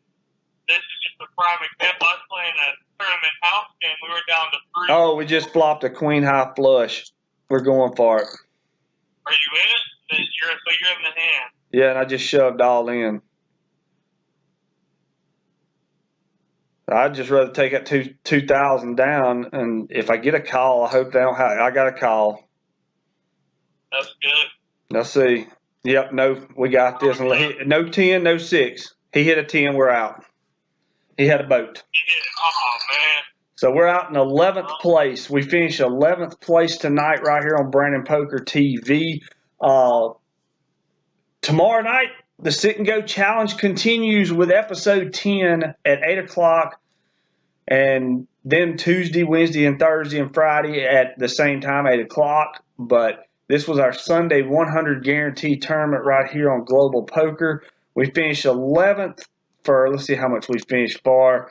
this is just a prime example. I was playing a tournament house game. We were down to 3. Oh, we just flopped a queen high flush. We're going for it. Are you in it? So you're in the hand. Yeah, and I just shoved all in. I'd just rather take that 2,000 down, and if I get a call, I hope they don't have. I got a call. That's good. Let's see. Yep, no, we got this. No 10, no 6. He hit a 10. We're out. He had a boat. Oh man. So we're out in 11th place. We finished 11th place tonight right here on Brandon Poker TV. Tomorrow night, the Sit and Go Challenge continues with episode 10 at 8 o'clock. And then Tuesday, Wednesday, and Thursday, and Friday at the same time, 8 o'clock. But this was our Sunday 100 guarantee tournament right here on Global Poker. We finished 11th for, let's see how much we finished for.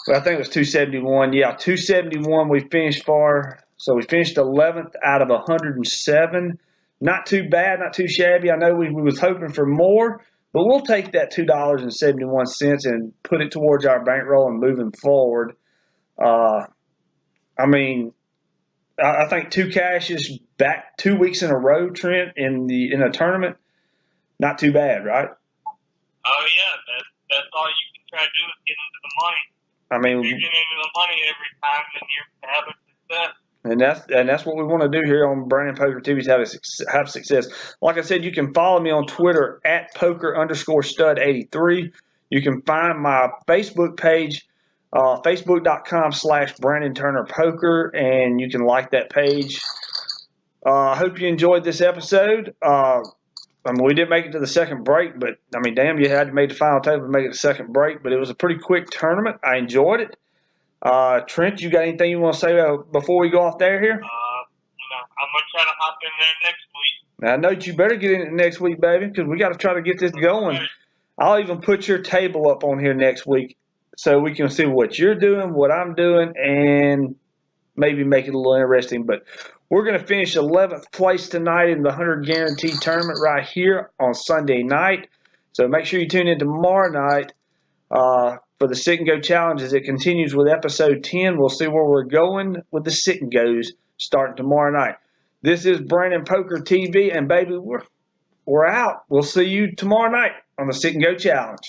Well, I think it was 271. Yeah, 271 we finished for. So we finished 11th out of 107. Not too bad, not too shabby. I know we was hoping for more, but we'll take that $2.71 and put it towards our bankroll and moving forward. I mean, I think 2 cashes back 2 weeks in a row, Trent, in a tournament. Not too bad, right? Oh yeah, that's all you can try to do is get into the money. I mean, if you get into the money every time, then you're having success. And that's what we want to do here on Brandon Poker TV is have success. Like I said, you can follow me on Twitter at poker_stud83. You can find my Facebook page, facebook.com/Brandon Turner Poker, and you can like that page. I hope you enjoyed this episode. I mean, we didn't make it to the second break, but I mean, damn, you had to make the final table to make it the second break. But it was a pretty quick tournament. I enjoyed it. Trent, you got anything you want to say before we go off there here? I'm gonna try to hop in there next week. Now, I know you better get in it next week, baby, because we got to try to get this going. I'll even put your table up on here next week so we can see what you're doing, what I'm doing, and maybe make it a little interesting. But we're going to finish 11th place tonight in the 100 Guarantee Tournament right here on Sunday night. So make sure you tune in tomorrow night for the Sit and Go Challenge as it continues with episode 10. We'll see where we're going with the Sit and Goes starting tomorrow night. This is Brandon Poker TV, and baby, we're out. We'll see you tomorrow night on the Sit and Go Challenge.